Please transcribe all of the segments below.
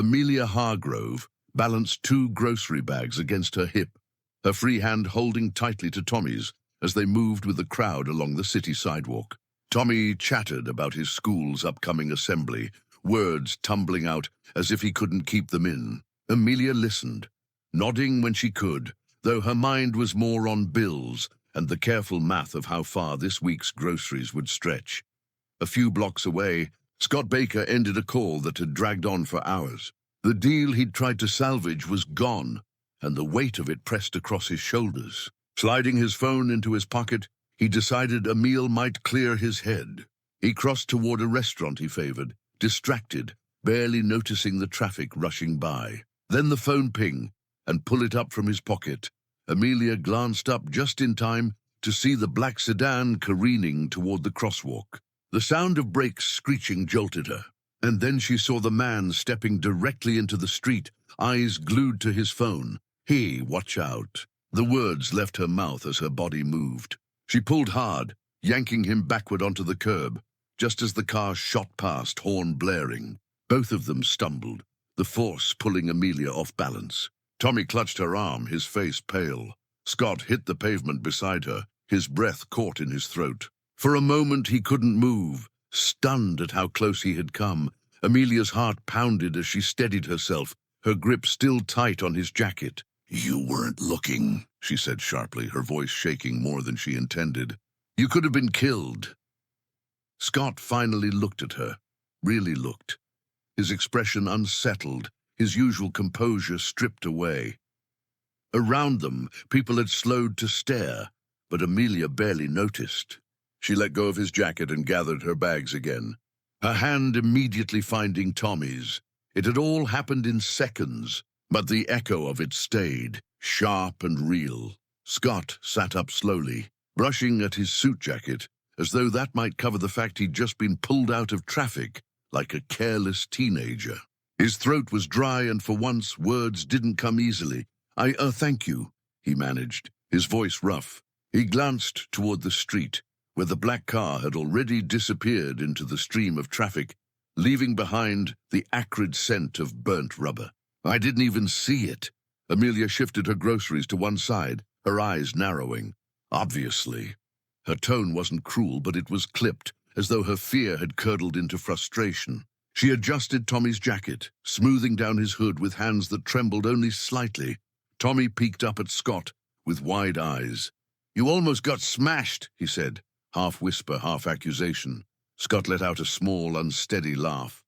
Amelia Hargrove balanced two grocery bags against her hip, her free hand holding tightly to Tommy's as they moved with the crowd along the city sidewalk. Tommy chattered about his school's upcoming assembly, words tumbling out as if he couldn't keep them in. Amelia listened, nodding when she could, though her mind was more on bills and the careful math of how far this week's groceries would stretch. A few blocks away, Scott Baker ended a call that had dragged on for hours. The deal he'd tried to salvage was gone, and the weight of it pressed across his shoulders. Sliding his phone into his pocket, he decided a meal might clear his head. He crossed toward a restaurant he favored, distracted, barely noticing the traffic rushing by. Then the phone ping, and pull it up from his pocket. Amelia glanced up just in time to see the black sedan careening toward the crosswalk. The sound of brakes screeching jolted her, and then she saw the man stepping directly into the street, eyes glued to his phone. "Hey, watch out." The words left her mouth as her body moved. She pulled hard, yanking him backward onto the curb, just as the car shot past, horn blaring. Both of them stumbled, the force pulling Amelia off balance. Tommy clutched her arm, his face pale. Scott hit the pavement beside her, his breath caught in his throat. For a moment he couldn't move, stunned at how close he had come. Amelia's heart pounded as she steadied herself, her grip still tight on his jacket. "You weren't looking," she said sharply, her voice shaking more than she intended. "You could have been killed." Scott finally looked at her, really looked, his expression unsettled, his usual composure stripped away. Around them, people had slowed to stare, but Amelia barely noticed. She let go of his jacket and gathered her bags again, her hand immediately finding Tommy's. It had all happened in seconds, but the echo of it stayed, sharp and real. Scott sat up slowly, brushing at his suit jacket, as though that might cover the fact he'd just been pulled out of traffic, like a careless teenager. His throat was dry, and for once, words didn't come easily. Thank you," he managed, his voice rough. He glanced toward the street, where the black car had already disappeared into the stream of traffic, leaving behind the acrid scent of burnt rubber. "I didn't even see it." Amelia shifted her groceries to one side, her eyes narrowing. Obviously. Her tone wasn't cruel, but it was clipped, as though her fear had curdled into frustration. She adjusted Tommy's jacket, smoothing down his hood with hands that trembled only slightly. Tommy peeked up at Scott with wide eyes. "You almost got smashed," he said, half whisper, half accusation. Scott let out a small, unsteady laugh.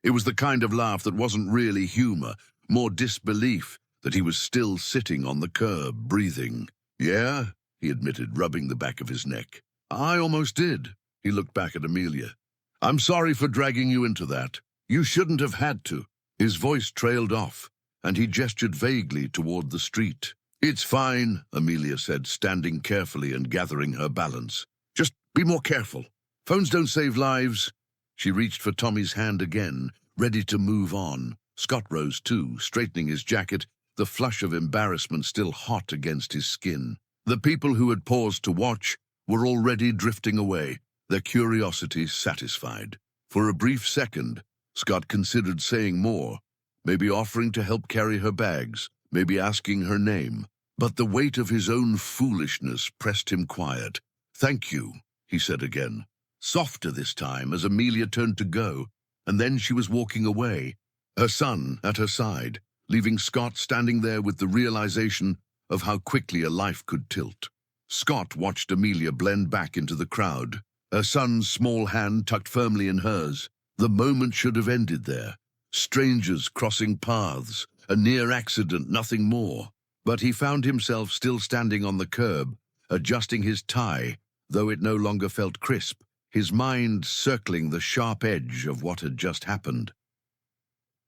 It was the kind of laugh that wasn't really humor, more disbelief that he was still sitting on the curb, breathing. "Yeah," he admitted, rubbing the back of his neck. "I almost did." He looked back at Amelia. "I'm sorry for dragging you into that. You shouldn't have had to." His voice trailed off, and he gestured vaguely toward the street. "It's fine," Amelia said, standing carefully and gathering her balance. "Just be more careful. Phones don't save lives." She reached for Tommy's hand again, ready to move on. Scott rose too, straightening his jacket, the flush of embarrassment still hot against his skin. The people who had paused to watch were already drifting away, their curiosity satisfied. For a brief second, Scott considered saying more, maybe offering to help carry her bags, maybe asking her name. But the weight of his own foolishness pressed him quiet. "Thank you," he said again, softer this time as Amelia turned to go, and then she was walking away, her son at her side, leaving Scott standing there with the realization of how quickly a life could tilt. Scott watched Amelia blend back into the crowd, her son's small hand tucked firmly in hers. The moment should have ended there. Strangers crossing paths, a near accident, nothing more. But he found himself still standing on the curb, adjusting his tie, though it no longer felt crisp, his mind circling the sharp edge of what had just happened.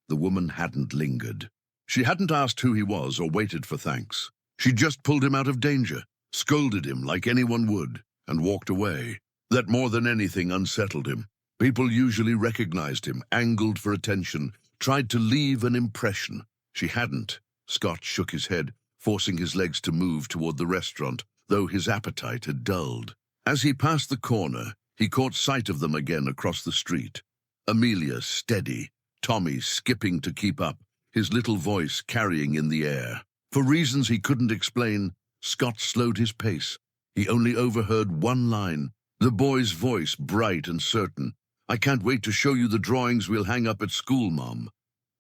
The woman hadn't lingered. She hadn't asked who he was or waited for thanks. She just pulled him out of danger, scolded him like anyone would, and walked away. That more than anything unsettled him. People usually recognized him, angled for attention, tried to leave an impression. She hadn't. Scott shook his head, forcing his legs to move toward the restaurant, though his appetite had dulled. As he passed the corner, he caught sight of them again across the street. Amelia, steady, Tommy skipping to keep up, his little voice carrying in the air. For reasons he couldn't explain, Scott slowed his pace. He only overheard one line, the boy's voice bright and certain. "I can't wait to show you the drawings we'll hang up at school, Mom."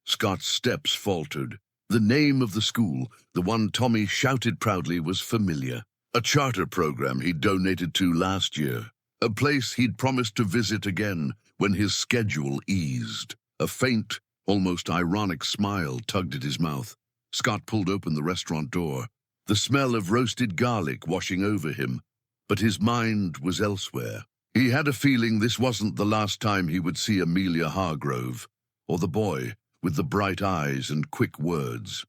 Scott's steps faltered. The name of the school, the one Tommy shouted proudly, was familiar. A charter program he'd donated to last year. A place he'd promised to visit again when his schedule eased. A faint, almost ironic smile tugged at his mouth. Scott pulled open the restaurant door, the smell of roasted garlic washing over him, but his mind was elsewhere. He had a feeling this wasn't the last time he would see Amelia Hargrove, or the boy with the bright eyes and quick words.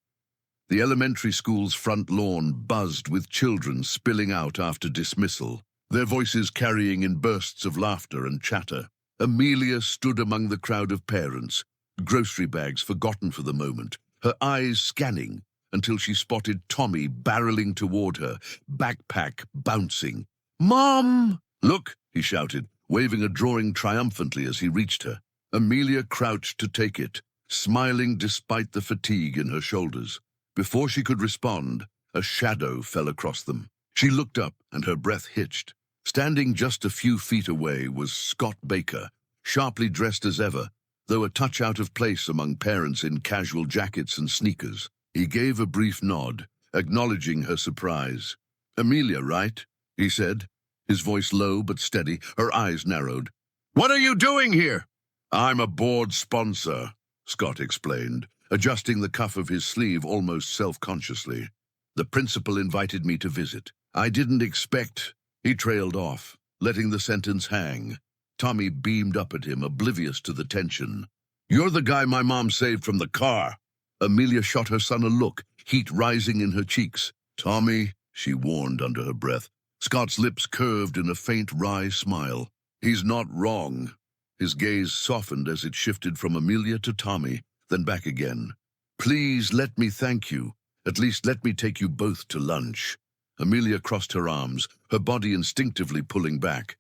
The elementary school's front lawn buzzed with children spilling out after dismissal, their voices carrying in bursts of laughter and chatter. Amelia stood among the crowd of parents, grocery bags forgotten for the moment, her eyes scanning until she spotted Tommy barreling toward her, backpack bouncing. "Mom!" "Look!" he shouted, waving a drawing triumphantly as he reached her. Amelia crouched to take it, smiling despite the fatigue in her shoulders. Before she could respond, a shadow fell across them. She looked up and her breath hitched. Standing just a few feet away was Scott Baker, sharply dressed as ever, though a touch out of place among parents in casual jackets and sneakers. He gave a brief nod, acknowledging her surprise. "Amelia, right?" he said, his voice low but steady, her eyes narrowed. "What are you doing here?" "I'm a board sponsor," Scott explained, adjusting the cuff of his sleeve almost self-consciously. "The principal invited me to visit. I didn't expect—" He trailed off, letting the sentence hang. Tommy beamed up at him, oblivious to the tension. "You're the guy my mom saved from the car." Amelia shot her son a look, heat rising in her cheeks. "Tommy," she warned under her breath. Scott's lips curved in a faint wry smile. "He's not wrong." His gaze softened as it shifted from Amelia to Tommy, then back again. "Please let me thank you. At least let me take you both to lunch." Amelia crossed her arms, her body instinctively pulling back.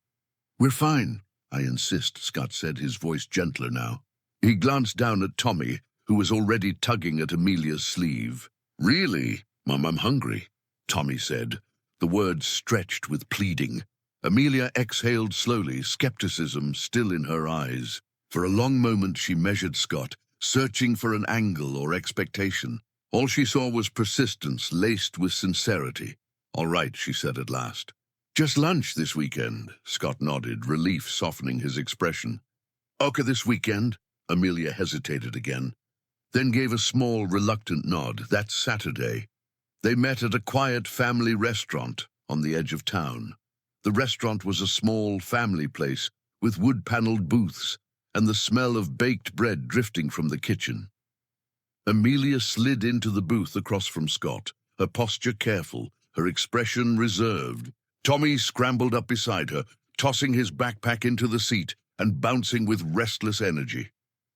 "We're fine, I insist," Scott said, his voice gentler now. He glanced down at Tommy, who was already tugging at Amelia's sleeve. "Really? Mom, I'm hungry," Tommy said, the words stretched with pleading. Amelia exhaled slowly, skepticism still in her eyes. For a long moment she measured Scott, searching for an angle or expectation. All she saw was persistence laced with sincerity. "All right," she said at last. "Just lunch this weekend," Scott nodded, relief softening his expression. "Okay, this weekend?" Amelia hesitated again, then gave a small, reluctant nod. "That's Saturday." They met at a quiet family restaurant on the edge of town. The restaurant was a small family place with wood-paneled booths and the smell of baked bread drifting from the kitchen. Amelia slid into the booth across from Scott, her posture careful, her expression reserved. Tommy scrambled up beside her, tossing his backpack into the seat and bouncing with restless energy.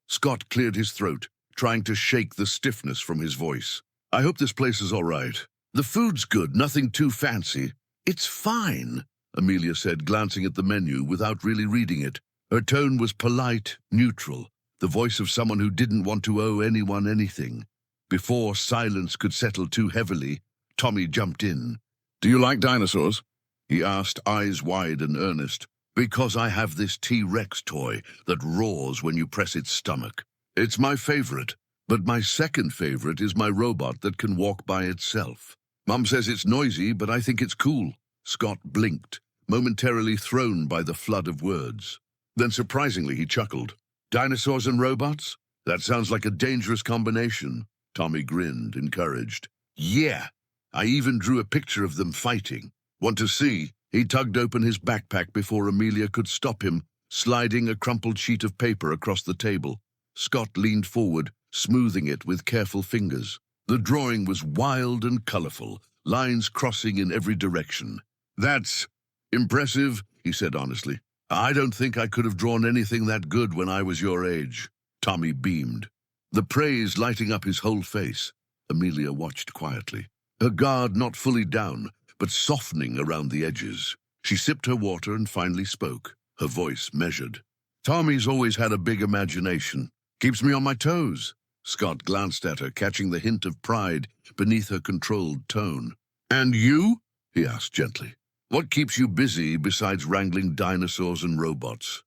Scott cleared his throat, trying to shake the stiffness from his voice. "I hope this place is all right. The food's good, nothing too fancy." "It's fine," Amelia said, glancing at the menu without really reading it. Her tone was polite, neutral, the voice of someone who didn't want to owe anyone anything. Before silence could settle too heavily, Tommy jumped in. "Do you like dinosaurs?" he asked, eyes wide and earnest. "Because I have this T-Rex toy that roars when you press its stomach. It's my favorite, but my second favorite is my robot that can walk by itself. Mom says it's noisy, but I think it's cool." Scott blinked, momentarily thrown by the flood of words. Then surprisingly he chuckled. "Dinosaurs and robots? That sounds like a dangerous combination." Tommy grinned, encouraged. "Yeah, I even drew a picture of them fighting. Want to see?" He tugged open his backpack before Amelia could stop him, sliding a crumpled sheet of paper across the table. Scott leaned forward, smoothing it with careful fingers. The drawing was wild and colorful, lines crossing in every direction. "That's impressive," he said honestly. "I don't think I could have drawn anything that good when I was your age." Tommy beamed, the praise lighting up his whole face. Amelia watched quietly, her guard not fully down, but softening around the edges. She sipped her water and finally spoke, her voice measured. "Tommy's always had a big imagination. Keeps me on my toes. Scott glanced at her, catching the hint of pride beneath her controlled tone. And you? He asked gently. What keeps you busy besides wrangling dinosaurs and robots?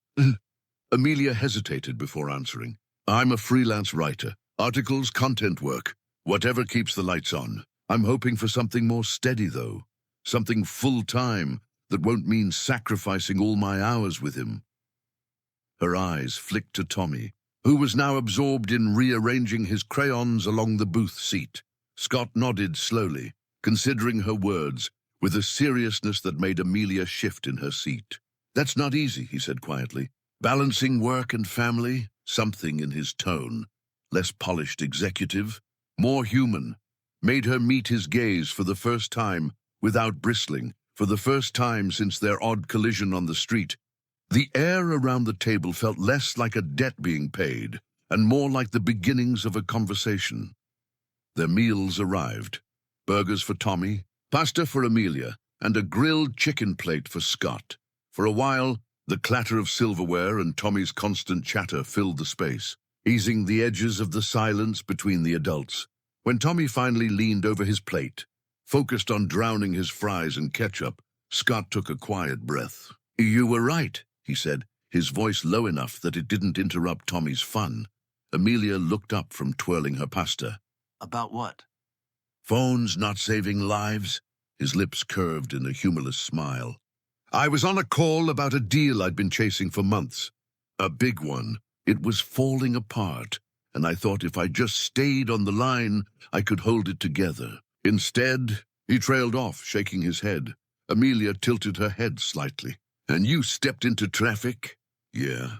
Amelia hesitated before answering. I'm a freelance writer. Articles, content work. Whatever keeps the lights on. I'm hoping for something more steady, though. Something full-time that won't mean sacrificing all my hours with him. Her eyes flicked to Tommy, who was now absorbed in rearranging his crayons along the booth seat. Scott nodded slowly, considering her words, with a seriousness that made Amelia shift in her seat. That's not easy, he said quietly. Balancing work and family, something in his tone, less polished executive, more human, made her meet his gaze for the first time without bristling, for the first time since their odd collision on the street. The air around the table felt less like a debt being paid and more like the beginnings of a conversation. Their meals arrived. Burgers for Tommy, pasta for Amelia, and a grilled chicken plate for Scott. For a while, the clatter of silverware and Tommy's constant chatter filled the space, easing the edges of the silence between the adults. When Tommy finally leaned over his plate, focused on drowning his fries in ketchup, Scott took a quiet breath. You were right, he said, his voice low enough that it didn't interrupt Tommy's fun. Amelia looked up from twirling her pasta. About what? Phones not saving lives? His lips curved in a humorless smile. I was on a call about a deal I'd been chasing for months. A big one. It was falling apart, and I thought if I just stayed on the line, I could hold it together. Instead, he trailed off, shaking his head. Amelia tilted her head slightly. And you stepped into traffic? Yeah.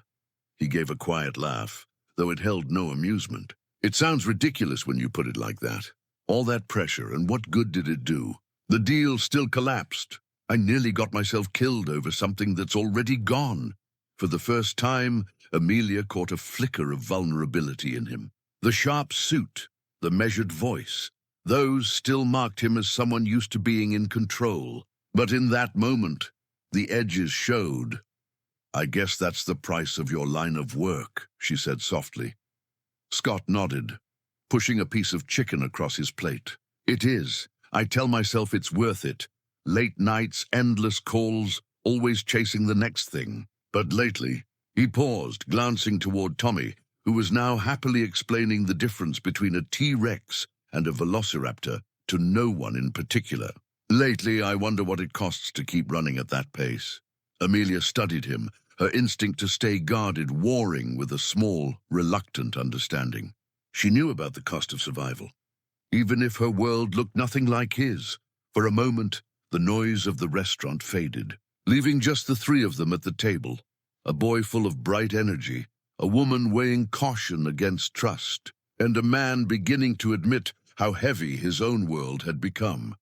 He gave a quiet laugh, though it held no amusement. It sounds ridiculous when you put it like that. All that pressure, and what good did it do? The deal still collapsed. I nearly got myself killed over something that's already gone. For the first time, Amelia caught a flicker of vulnerability in him. The sharp suit, the measured voice, those still marked him as someone used to being in control. But in that moment, the edges showed. I guess that's the price of your line of work, she said softly. Scott nodded, pushing a piece of chicken across his plate. It is. I tell myself it's worth it. Late nights, endless calls, always chasing the next thing. But lately, he paused, glancing toward Tommy, who was now happily explaining the difference between a T-Rex and a velociraptor to no one in particular. Lately, I wonder what it costs to keep running at that pace. Amelia studied him, her instinct to stay guarded warring with a small, reluctant understanding. She knew about the cost of survival, even if her world looked nothing like his. For a moment, the noise of the restaurant faded, leaving just the three of them at the table, a boy full of bright energy, a woman weighing caution against trust, and a man beginning to admit how heavy his own world had become.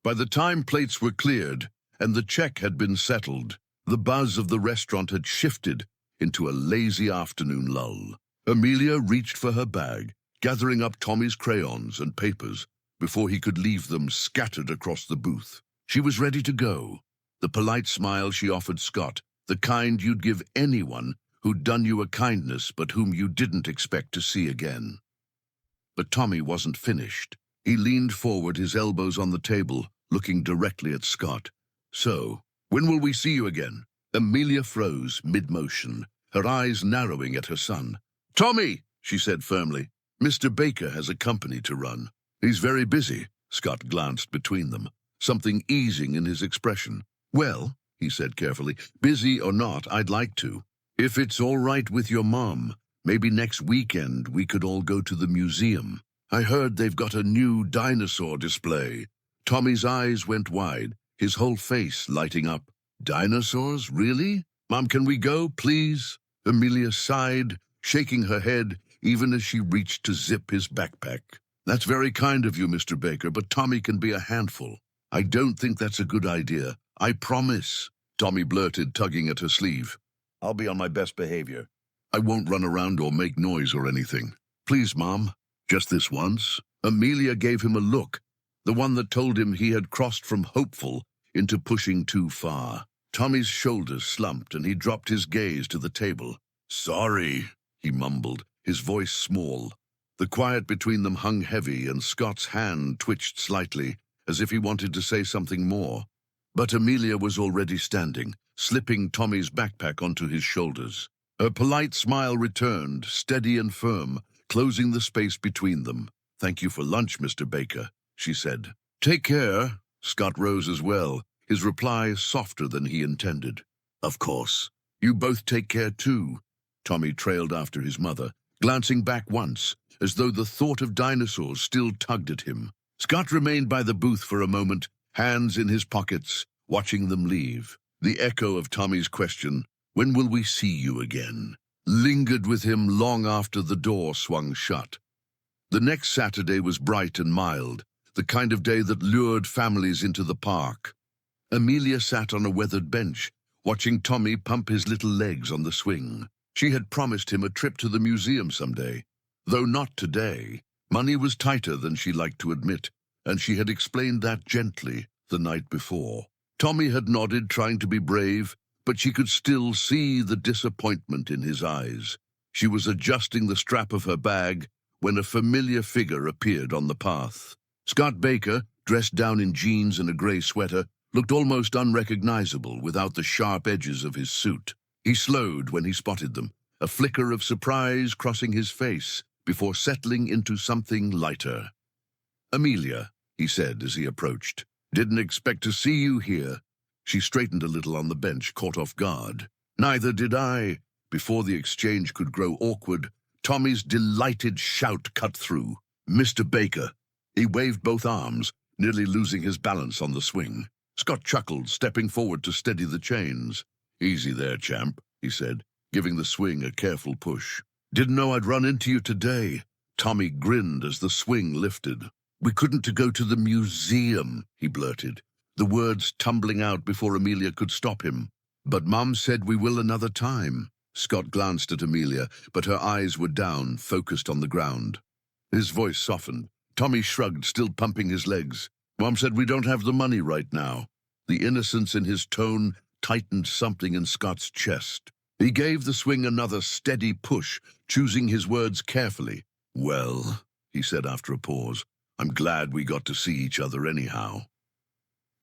By the time plates were cleared and the check had been settled, the buzz of the restaurant had shifted into a lazy afternoon lull. Amelia reached for her bag, gathering up Tommy's crayons and papers before he could leave them scattered across the booth. She was ready to go, the polite smile she offered Scott, the kind you'd give anyone who'd done you a kindness but whom you didn't expect to see again. But Tommy wasn't finished. He leaned forward, his elbows on the table, looking directly at Scott. So, when will we see you again? Amelia froze mid-motion, her eyes narrowing at her son. Tommy, she said firmly, Mr. Baker has a company to run. He's very busy. Scott glanced between them, something easing in his expression. Well, he said carefully, busy or not, I'd like to. If it's all right with your mom, maybe next weekend we could all go to the museum. I heard they've got a new dinosaur display. Tommy's eyes went wide, his whole face lighting up. Dinosaurs, really? Mom, can we go, please? Amelia sighed, shaking her head even as she reached to zip his backpack. That's very kind of you, Mr. Baker, but Tommy can be a handful. I don't think that's a good idea. I promise, Tommy blurted, tugging at her sleeve. I'll be on my best behavior. I won't run around or make noise or anything. Please, Mom. Just this once. Amelia gave him a look, the one that told him he had crossed from hopeful into pushing too far. Tommy's shoulders slumped and he dropped his gaze to the table. Sorry, he mumbled, his voice small. The quiet between them hung heavy, and Scott's hand twitched slightly, as if he wanted to say something more. But Amelia was already standing, slipping Tommy's backpack onto his shoulders. Her polite smile returned, steady and firm, closing the space between them. "Thank you for lunch, Mr. Baker," she said. "Take care." Scott rose as well, his reply softer than he intended. "Of course. You both take care too." Tommy trailed after his mother, glancing back once, as though the thought of dinosaurs still tugged at him. Scott remained by the booth for a moment, hands in his pockets, watching them leave. The echo of Tommy's question, "When will we see you again?" lingered with him long after the door swung shut. The next Saturday was bright and mild, the kind of day that lured families into the park. Amelia sat on a weathered bench, watching Tommy pump his little legs on the swing. She had promised him a trip to the museum someday, though not today. Money was tighter than she liked to admit, and she had explained that gently the night before. Tommy had nodded, trying to be brave, but she could still see the disappointment in his eyes. She was adjusting the strap of her bag when a familiar figure appeared on the path. Scott Baker, dressed down in jeans and a gray sweater, looked almost unrecognizable without the sharp edges of his suit. He slowed when he spotted them, a flicker of surprise crossing his face before settling into something lighter. "Amelia," he said as he approached. "Didn't expect to see you here." She straightened a little on the bench, caught off guard. "Neither did I." Before the exchange could grow awkward, Tommy's delighted shout cut through. "Mr. Baker!" He waved both arms, nearly losing his balance on the swing. Scott chuckled, stepping forward to steady the chains. "Easy there, champ," he said, giving the swing a careful push. "Didn't know I'd run into you today." Tommy grinned as the swing lifted. "We couldn't go to the museum," he blurted, the words tumbling out before Amelia could stop him. "But Mum said we will another time." Scott glanced at Amelia, but her eyes were down, focused on the ground. His voice softened. Tommy shrugged, still pumping his legs. "Mom said we don't have the money right now." The innocence in his tone tightened something in Scott's chest. He gave the swing another steady push, choosing his words carefully. "Well," he said after a pause, "I'm glad we got to see each other anyhow."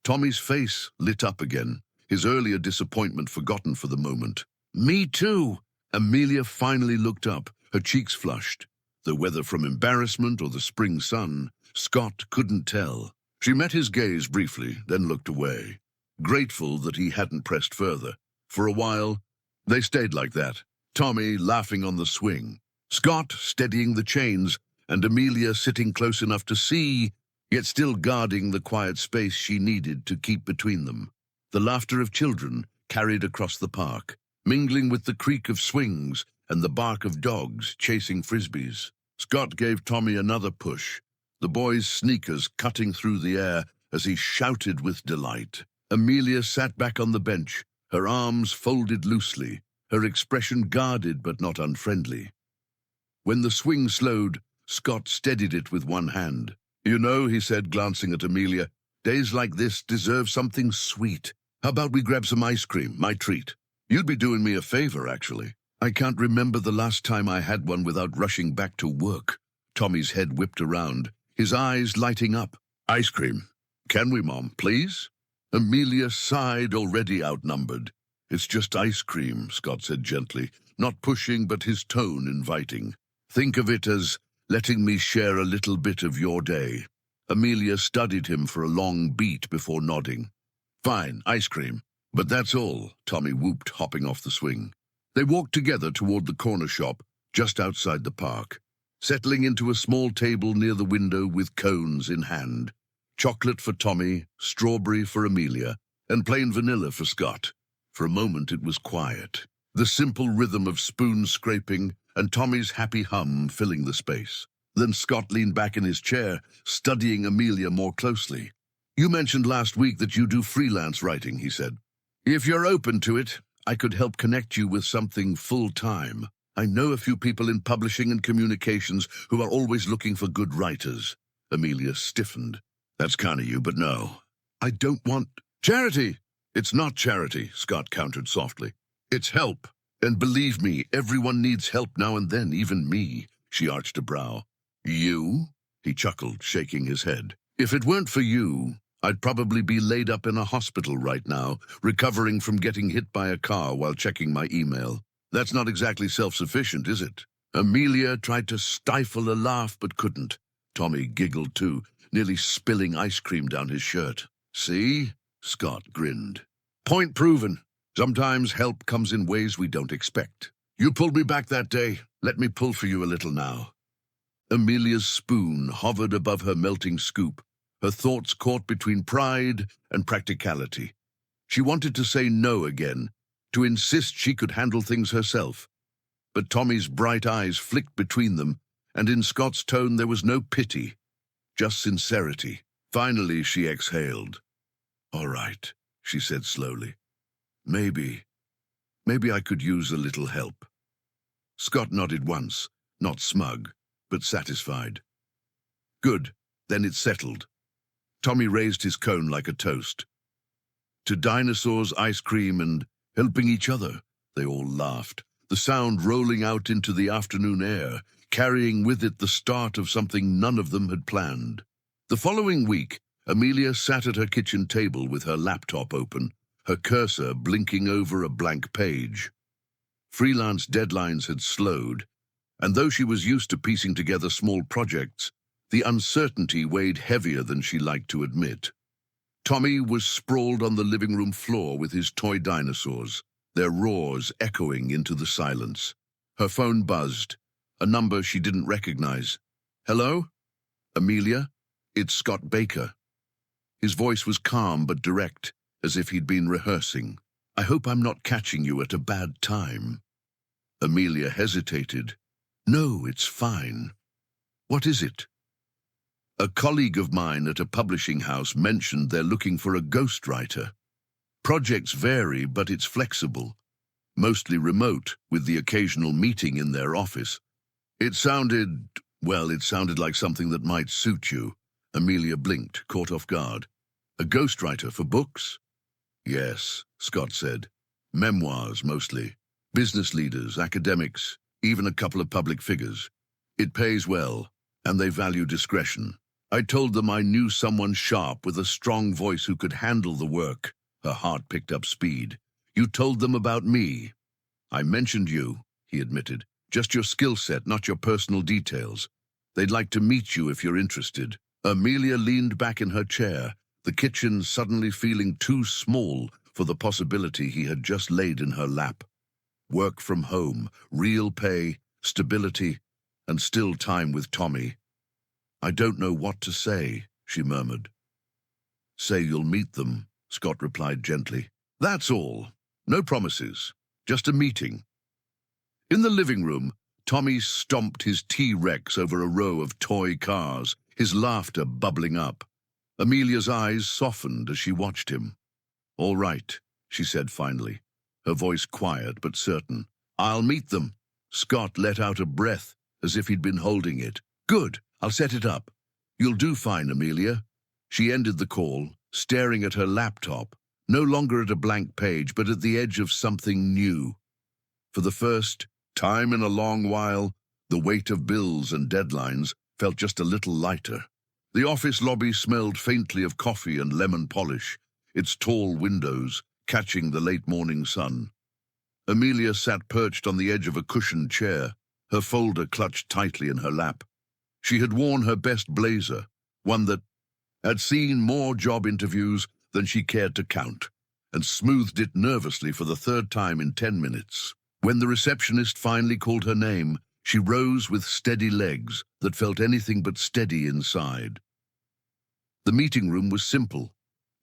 Tommy's face lit up again, his earlier disappointment forgotten for the moment. "Me too." Amelia finally looked up, her cheeks flushed. The whether from embarrassment or the spring sun, Scott couldn't tell. She met his gaze briefly, then looked away, grateful that he hadn't pressed further. For a while, they stayed like that, Tommy laughing on the swing, Scott steadying the chains, and Amelia sitting close enough to see, yet still guarding the quiet space she needed to keep between them. The laughter of children carried across the park, mingling with the creak of swings and the bark of dogs chasing frisbees. Scott gave Tommy another push, the boy's sneakers cutting through the air as he shouted with delight. Amelia sat back on the bench, her arms folded loosely, her expression guarded but not unfriendly. When the swing slowed, Scott steadied it with one hand. "You know," he said, glancing at Amelia, "days like this deserve something sweet. How about we grab some ice cream, my treat? You'd be doing me a favor, actually. I can't remember the last time I had one without rushing back to work." Tommy's head whipped around, his eyes lighting up. "Ice cream. Can we, Mom, please?" Amelia sighed, already outnumbered. "It's just ice cream," Scott said gently, not pushing but his tone inviting. "Think of it as letting me share a little bit of your day." Amelia studied him for a long beat before nodding. "Fine, ice cream. But that's all," Tommy whooped, hopping off the swing. They walked together toward the corner shop, just outside the park, settling into a small table near the window with cones in hand. Chocolate for Tommy, strawberry for Amelia, and plain vanilla for Scott. For a moment it was quiet, the simple rhythm of spoon scraping and Tommy's happy hum filling the space. Then Scott leaned back in his chair, studying Amelia more closely. "You mentioned last week that you do freelance writing," he said. "If you're open to it, I could help connect you with something full-time. I know a few people in publishing and communications who are always looking for good writers." Amelia stiffened. "That's kind of you, but no. I don't want—" "Charity!" "It's not charity," Scott countered softly. "It's help." And believe me, everyone needs help now and then, even me, she arched a brow. You? He chuckled, shaking his head. If it weren't for you, I'd probably be laid up in a hospital right now, recovering from getting hit by a car while checking my email. That's not exactly self-sufficient, is it? Amelia tried to stifle a laugh but couldn't. Tommy giggled too, nearly spilling ice cream down his shirt. See? Scott grinned. Point proven. Sometimes help comes in ways we don't expect. You pulled me back that day. Let me pull for you a little now. Amelia's spoon hovered above her melting scoop, her thoughts caught between pride and practicality. She wanted to say no again, to insist she could handle things herself. But Tommy's bright eyes flicked between them, and in Scott's tone there was no pity, just sincerity. Finally, she exhaled. All right, she said slowly. Maybe I could use a little help. Scott nodded once, not smug, but satisfied. Good, then it's settled. Tommy raised his cone like a toast. To dinosaurs, ice cream, and helping each other, they all laughed, the sound rolling out into the afternoon air, carrying with it the start of something none of them had planned. The following week, Amelia sat at her kitchen table with her laptop open, her cursor blinking over a blank page. Freelance deadlines had slowed, and though she was used to piecing together small projects, the uncertainty weighed heavier than she liked to admit. Tommy was sprawled on the living room floor with his toy dinosaurs, their roars echoing into the silence. Her phone buzzed, a number she didn't recognize. Hello? Amelia? It's Scott Baker. His voice was calm but direct, as if he'd been rehearsing. I hope I'm not catching you at a bad time. Amelia hesitated. No, it's fine. What is it? A colleague of mine at a publishing house mentioned they're looking for a ghostwriter. Projects vary, but it's flexible. Mostly remote, with the occasional meeting in their office. It sounded like something that might suit you. Amelia blinked, caught off guard. A ghostwriter for books? Yes, Scott said. Memoirs, mostly. Business leaders, academics, even a couple of public figures. It pays well, and they value discretion. I told them I knew someone sharp with a strong voice who could handle the work. Her heart picked up speed. You told them about me. I mentioned you, he admitted. Just your skill set, not your personal details. They'd like to meet you if you're interested. Amelia leaned back in her chair, the kitchen suddenly feeling too small for the possibility he had just laid in her lap. Work from home, real pay, stability, and still time with Tommy. I don't know what to say, she murmured. Say you'll meet them, Scott replied gently. That's all. No promises. Just a meeting. In the living room, Tommy stomped his T-Rex over a row of toy cars, his laughter bubbling up. Amelia's eyes softened as she watched him. All right, she said finally, her voice quiet but certain. I'll meet them. Scott let out a breath, as if he'd been holding it. Good, I'll set it up. You'll do fine, Amelia. She ended the call, staring at her laptop, no longer at a blank page, but at the edge of something new. For the first time in a long while, the weight of bills and deadlines felt just a little lighter. The office lobby smelled faintly of coffee and lemon polish, its tall windows catching the late morning sun. Amelia sat perched on the edge of a cushioned chair, her folder clutched tightly in her lap. She had worn her best blazer, one that had seen more job interviews than she cared to count, and smoothed it nervously for the third time in 10 minutes. When the receptionist finally called her name, she rose with steady legs that felt anything but steady inside. The meeting room was simple.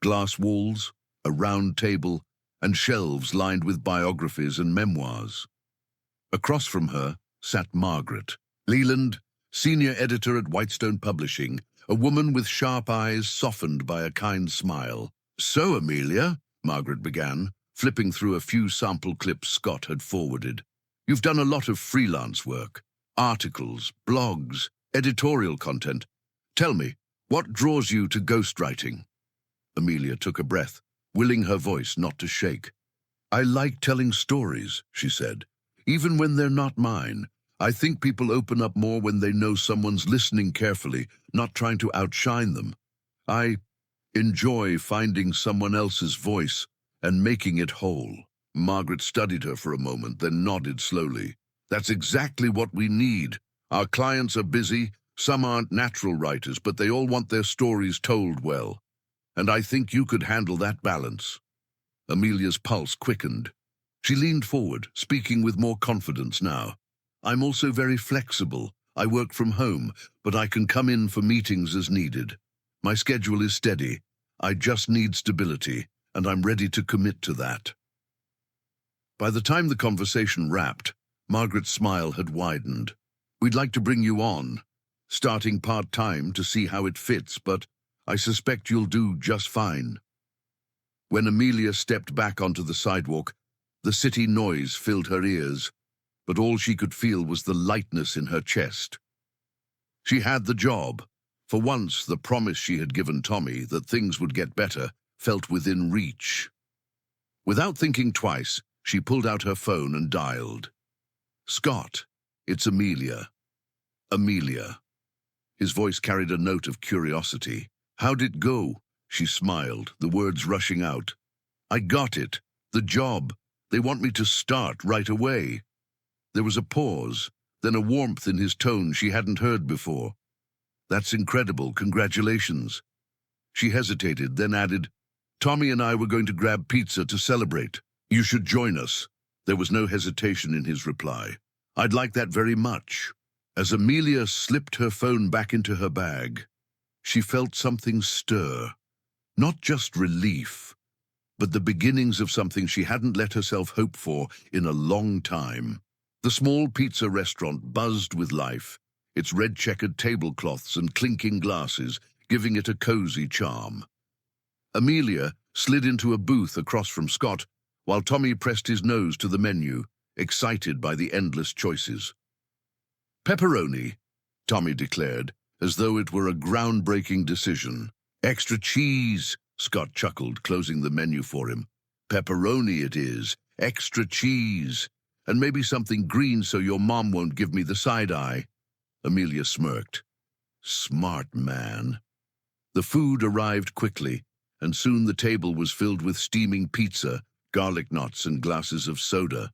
Glass walls, a round table, and shelves lined with biographies and memoirs. Across from her sat Margaret Leland, senior editor at Whitestone Publishing, a woman with sharp eyes softened by a kind smile. So, Amelia, Margaret began, flipping through a few sample clips Scott had forwarded. You've done a lot of freelance work, articles, blogs, editorial content. Tell me, what draws you to ghostwriting? Amelia took a breath, willing her voice not to shake. I like telling stories, she said. Even when they're not mine. I think people open up more when they know someone's listening carefully, not trying to outshine them. I enjoy finding someone else's voice and making it whole. Margaret studied her for a moment, then nodded slowly. That's exactly what we need. Our clients are busy. Some aren't natural writers, but they all want their stories told well. And I think you could handle that balance. Amelia's pulse quickened. She leaned forward, speaking with more confidence now. I'm also very flexible. I work from home, but I can come in for meetings as needed. My schedule is steady. I just need stability, and I'm ready to commit to that. By the time the conversation wrapped, Margaret's smile had widened. We'd like to bring you on, starting part-time to see how it fits, but I suspect you'll do just fine. When Amelia stepped back onto the sidewalk, the city noise filled her ears, but all she could feel was the lightness in her chest. She had the job. For once, the promise she had given Tommy that things would get better felt within reach. Without thinking twice, she pulled out her phone and dialed. Scott, it's Amelia. Amelia. His voice carried a note of curiosity. How'd it go? She smiled, the words rushing out. I got it. The job. They want me to start right away. There was a pause, then a warmth in his tone she hadn't heard before. That's incredible. Congratulations. She hesitated, then added, Tommy and I were going to grab pizza to celebrate. You should join us. There was no hesitation in his reply. I'd like that very much. As Amelia slipped her phone back into her bag, she felt something stir. Not just relief, but the beginnings of something she hadn't let herself hope for in a long time. The small pizza restaurant buzzed with life, its red-checkered tablecloths and clinking glasses giving it a cozy charm. Amelia slid into a booth across from Scott, while Tommy pressed his nose to the menu, excited by the endless choices. Pepperoni, Tommy declared, as though it were a groundbreaking decision. Extra cheese, Scott chuckled, closing the menu for him. Pepperoni it is, extra cheese, and maybe something green so your mom won't give me the side eye. Amelia smirked. Smart man. The food arrived quickly, and soon the table was filled with steaming pizza, garlic knots, and glasses of soda.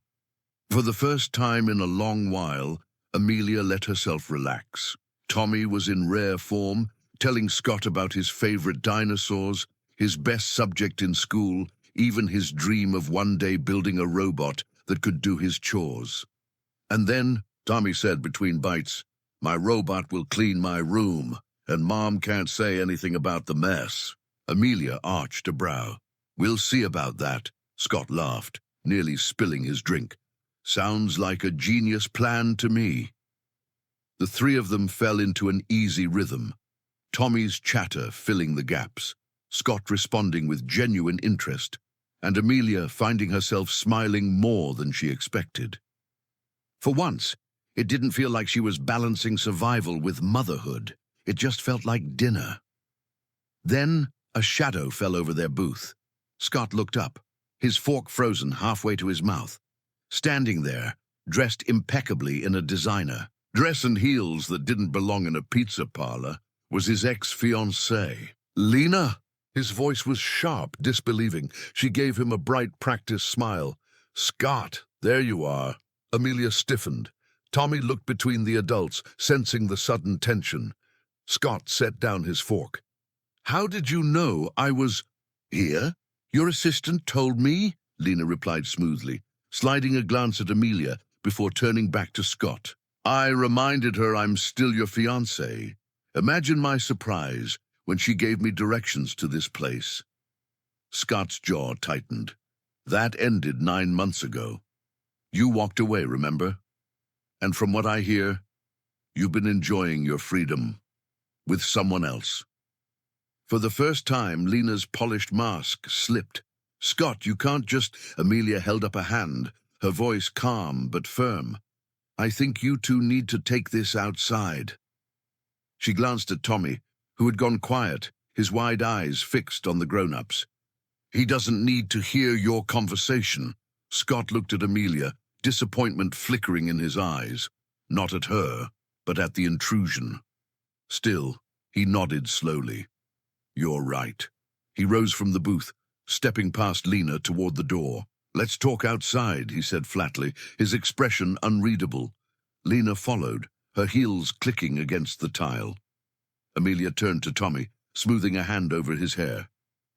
For the first time in a long while, Amelia let herself relax. Tommy was in rare form, telling Scott about his favorite dinosaurs, his best subject in school, even his dream of one day building a robot that could do his chores. And then, Tommy said between bites, my robot will clean my room, and Mom can't say anything about the mess. Amelia arched a brow. We'll see about that, Scott laughed, nearly spilling his drink. Sounds like a genius plan to me. The three of them fell into an easy rhythm, Tommy's chatter filling the gaps, Scott responding with genuine interest, and Amelia finding herself smiling more than she expected. For once, it didn't feel like she was balancing survival with motherhood. It just felt like dinner. Then a shadow fell over their booth. Scott looked up, his fork frozen halfway to his mouth. Standing there, dressed impeccably in a designer dress and heels that didn't belong in a pizza parlor, was his ex-fiancée. Lena? His voice was sharp, disbelieving. She gave him a bright, practiced smile. Scott, there you are. Amelia stiffened. Tommy looked between the adults, sensing the sudden tension. Scott set down his fork. How did you know I was here? Your assistant told me, Lena replied smoothly, sliding a glance at Amelia before turning back to Scott. I reminded her I'm still your fiancé. Imagine my surprise when she gave me directions to this place. Scott's jaw tightened. That ended 9 months ago. You walked away, remember? And from what I hear, you've been enjoying your freedom with someone else. For the first time, Lena's polished mask slipped. Scott, you can't just... Amelia held up a hand, her voice calm but firm. I think you two need to take this outside. She glanced at Tommy, who had gone quiet, his wide eyes fixed on the grown-ups. He doesn't need to hear your conversation, Scott looked at Amelia, disappointment flickering in his eyes, not at her, but at the intrusion. Still, he nodded slowly. "You're right." He rose from the booth, stepping past Lena toward the door. "Let's talk outside," he said flatly, his expression unreadable. Lena followed, her heels clicking against the tile. Amelia turned to Tommy, smoothing a hand over his hair.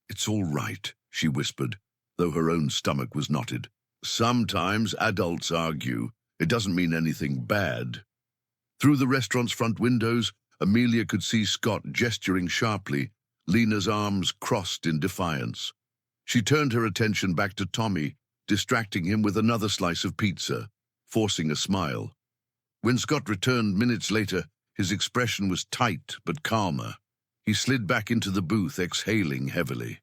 "It's all right," she whispered, though her own stomach was knotted. "Sometimes adults argue. It doesn't mean anything bad." Through the restaurant's front windows, Amelia could see Scott gesturing sharply, Lena's arms crossed in defiance. She turned her attention back to Tommy, distracting him with another slice of pizza, forcing a smile. When Scott returned minutes later, his expression was tight but calmer. He slid back into the booth, exhaling heavily.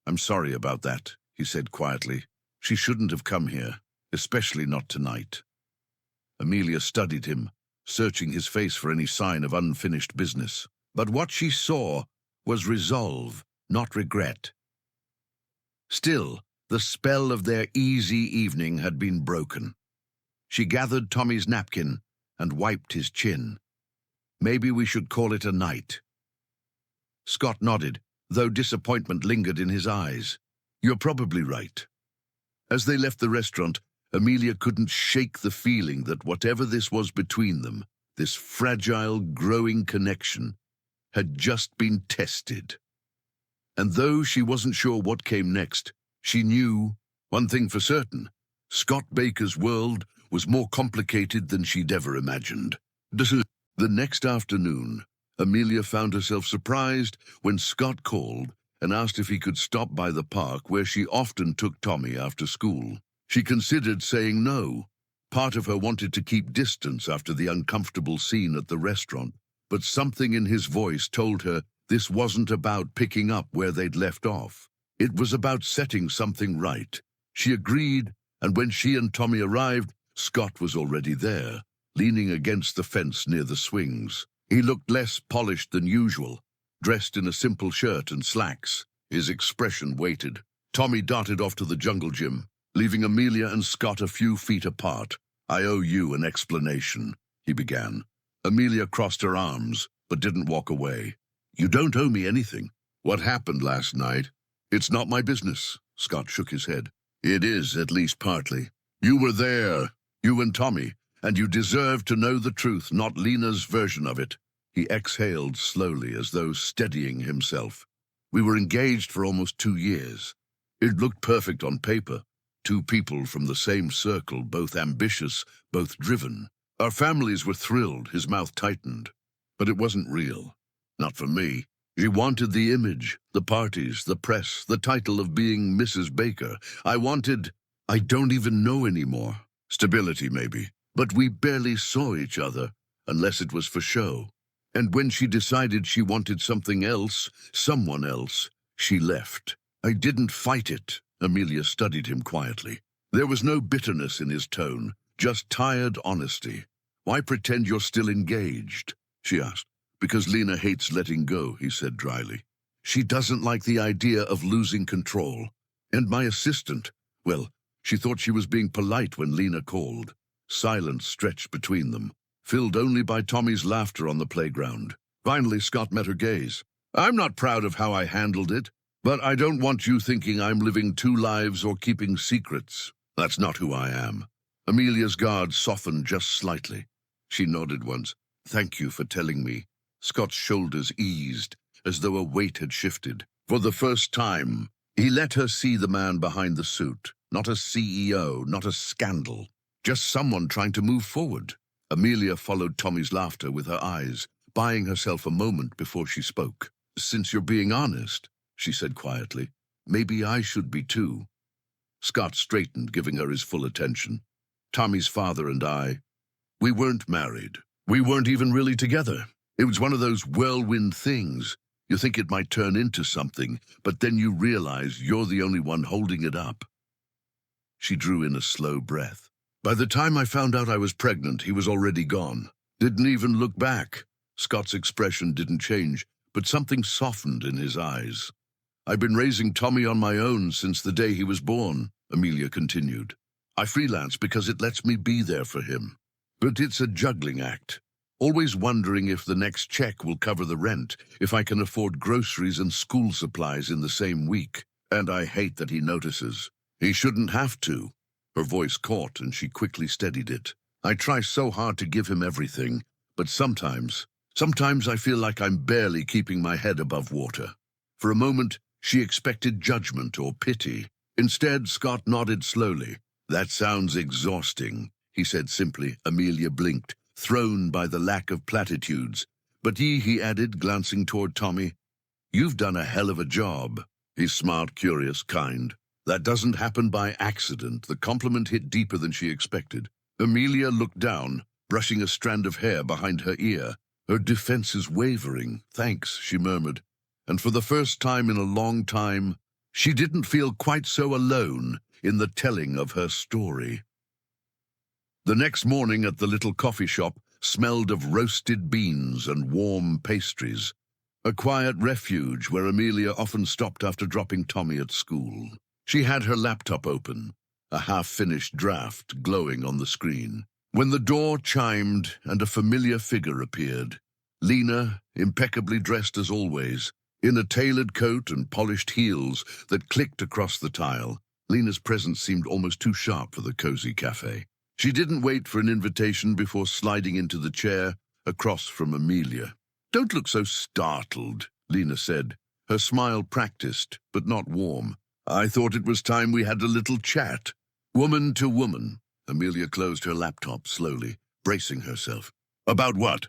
"I'm sorry about that," he said quietly. "She shouldn't have come here, especially not tonight." Amelia studied him, searching his face for any sign of unfinished business. But what she saw was resolve, not regret. Still, the spell of their easy evening had been broken. She gathered Tommy's napkin and wiped his chin. "Maybe we should call it a night." Scott nodded, though disappointment lingered in his eyes. "You're probably right." As they left the restaurant, Amelia couldn't shake the feeling that whatever this was between them, this fragile, growing connection, had just been tested. And though she wasn't sure what came next, she knew one thing for certain: Scott Baker's world was more complicated than she'd ever imagined. The next afternoon, Amelia found herself surprised when Scott called and asked if he could stop by the park where she often took Tommy after school. She considered saying no. Part of her wanted to keep distance after the uncomfortable scene at the restaurant, but something in his voice told her this wasn't about picking up where they'd left off. It was about setting something right. She agreed, and when she and Tommy arrived, Scott was already there, leaning against the fence near the swings. He looked less polished than usual, dressed in a simple shirt and slacks. His expression waited. Tommy darted off to the jungle gym, leaving Amelia and Scott a few feet apart. "I owe you an explanation," he began. Amelia crossed her arms, but didn't walk away. "You don't owe me anything. What happened last night? It's not my business." Scott shook his head. "It is, at least partly. You were there, you and Tommy, and you deserve to know the truth, not Lena's version of it." He exhaled slowly, as though steadying himself. "We were engaged for almost 2 years. It looked perfect on paper. Two people from the same circle, both ambitious, both driven. Our families were thrilled," his mouth tightened. "But it wasn't real. Not for me. She wanted the image, the parties, the press, the title of being Mrs. Baker. I don't even know anymore. Stability, maybe. But we barely saw each other, unless it was for show. And when she decided she wanted something else, someone else, she left. I didn't fight it." Amelia studied him quietly. There was no bitterness in his tone, just tired honesty. "Why pretend you're still engaged?" she asked. "Because Lena hates letting go," he said dryly. "She doesn't like the idea of losing control. And my assistant, well, she thought she was being polite when Lena called." Silence stretched between them, filled only by Tommy's laughter on the playground. Finally, Scott met her gaze. "I'm not proud of how I handled it, but I don't want you thinking I'm living 2 lives or keeping secrets. That's not who I am." Amelia's guard softened just slightly. She nodded once. "Thank you for telling me." Scott's shoulders eased, as though a weight had shifted. For the first time, he let her see the man behind the suit. Not a CEO, not a scandal. Just someone trying to move forward. Amelia followed Tommy's laughter with her eyes, buying herself a moment before she spoke. "Since you're being honest," she said quietly, "maybe I should be too." Scott straightened, giving her his full attention. "Tommy's father and we weren't married. We weren't even really together. It was one of those whirlwind things. You think it might turn into something, but then you realize you're the only one holding it up." She drew in a slow breath. "By the time I found out I was pregnant, he was already gone. Didn't even look back." Scott's expression didn't change, but something softened in his eyes. "I've been raising Tommy on my own since the day he was born. Amelia continued. I freelance because it lets me be there for him. But it's a juggling act. Always wondering if the next check will cover the rent, if I can afford groceries and school supplies in the same week. And I hate that he notices. He shouldn't have to. Her voice caught and she quickly steadied it. I try so hard to give him everything, but sometimes I feel like I'm barely keeping my head above water. For a moment, she expected judgment or pity. Instead, Scott nodded slowly. That sounds exhausting, he said simply. Amelia blinked, thrown by the lack of platitudes. But he added, glancing toward Tommy, you've done a hell of a job. He's smart, curious, kind. That doesn't happen by accident. The compliment hit deeper than she expected. Amelia looked down, brushing a strand of hair behind her ear. Her defenses wavering. Thanks, she murmured. And for the first time in a long time, she didn't feel quite so alone in the telling of her story. The next morning at the little coffee shop smelled of roasted beans and warm pastries, a quiet refuge where Amelia often stopped after dropping Tommy at school. She had her laptop open, a half-finished draft glowing on the screen, when the door chimed and a familiar figure appeared. Lena, impeccably dressed as always, in a tailored coat and polished heels that clicked across the tile. Lena's presence seemed almost too sharp for the cozy cafe. She didn't wait for an invitation before sliding into the chair across from Amelia. Don't look so startled, Lena said, her smile practiced but not warm. I thought it was time we had a little chat. Woman to woman. Amelia closed her laptop slowly, bracing herself. About what?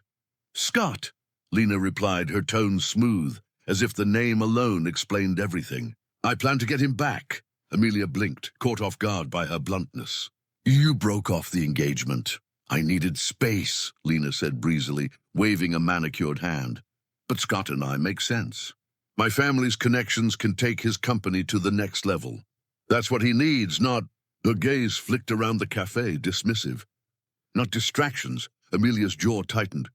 Scott, Lena replied, her tone smooth, as if the name alone explained everything. I plan to get him back. Amelia blinked, caught off guard by her bluntness. You broke off the engagement. I needed space, Lena said breezily, waving a manicured hand. But Scott and I make sense. My family's connections can take his company to the next level. That's what he needs, not... Her gaze flicked around the cafe, dismissive. Not distractions. Amelia's jaw tightened.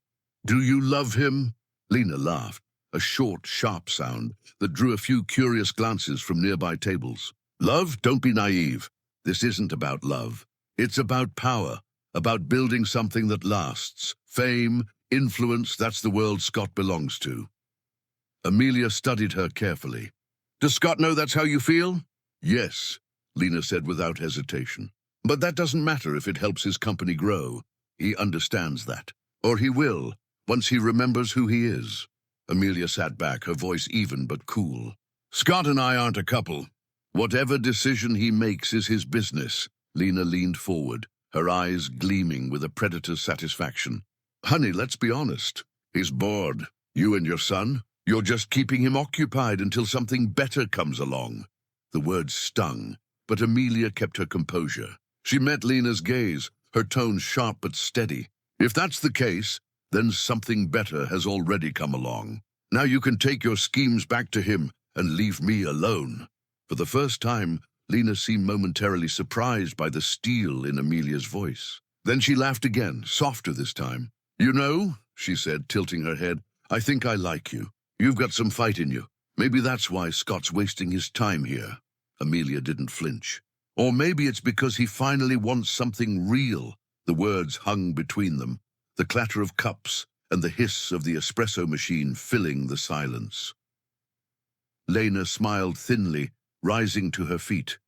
Do you love him? Lena laughed, a short, sharp sound that drew a few curious glances from nearby tables. Love? Don't be naive. This isn't about love. It's about power, about building something that lasts. Fame, influence, that's the world Scott belongs to. Amelia studied her carefully. Does Scott know that's how you feel? Yes, Lena said without hesitation. But that doesn't matter if it helps his company grow. He understands that. Or he will, once he remembers who he is. Amelia sat back, her voice even but cool. Scott and I aren't a couple. Whatever decision he makes is his business. Lena leaned forward, her eyes gleaming with a predator's satisfaction. Honey, let's be honest. He's bored. You and your son? You're just keeping him occupied until something better comes along. The words stung, but Amelia kept her composure. She met Lena's gaze, her tone sharp but steady. If that's the case, then something better has already come along. Now you can take your schemes back to him and leave me alone. For the first time, Lena seemed momentarily surprised by the steel in Amelia's voice. Then she laughed again, softer this time. You know, she said, tilting her head, I think I like you. You've got some fight in you. Maybe that's why Scott's wasting his time here. Amelia didn't flinch. Or maybe it's because he finally wants something real. The words hung between them, the clatter of cups and the hiss of the espresso machine filling the silence. Lena smiled thinly, rising to her feet.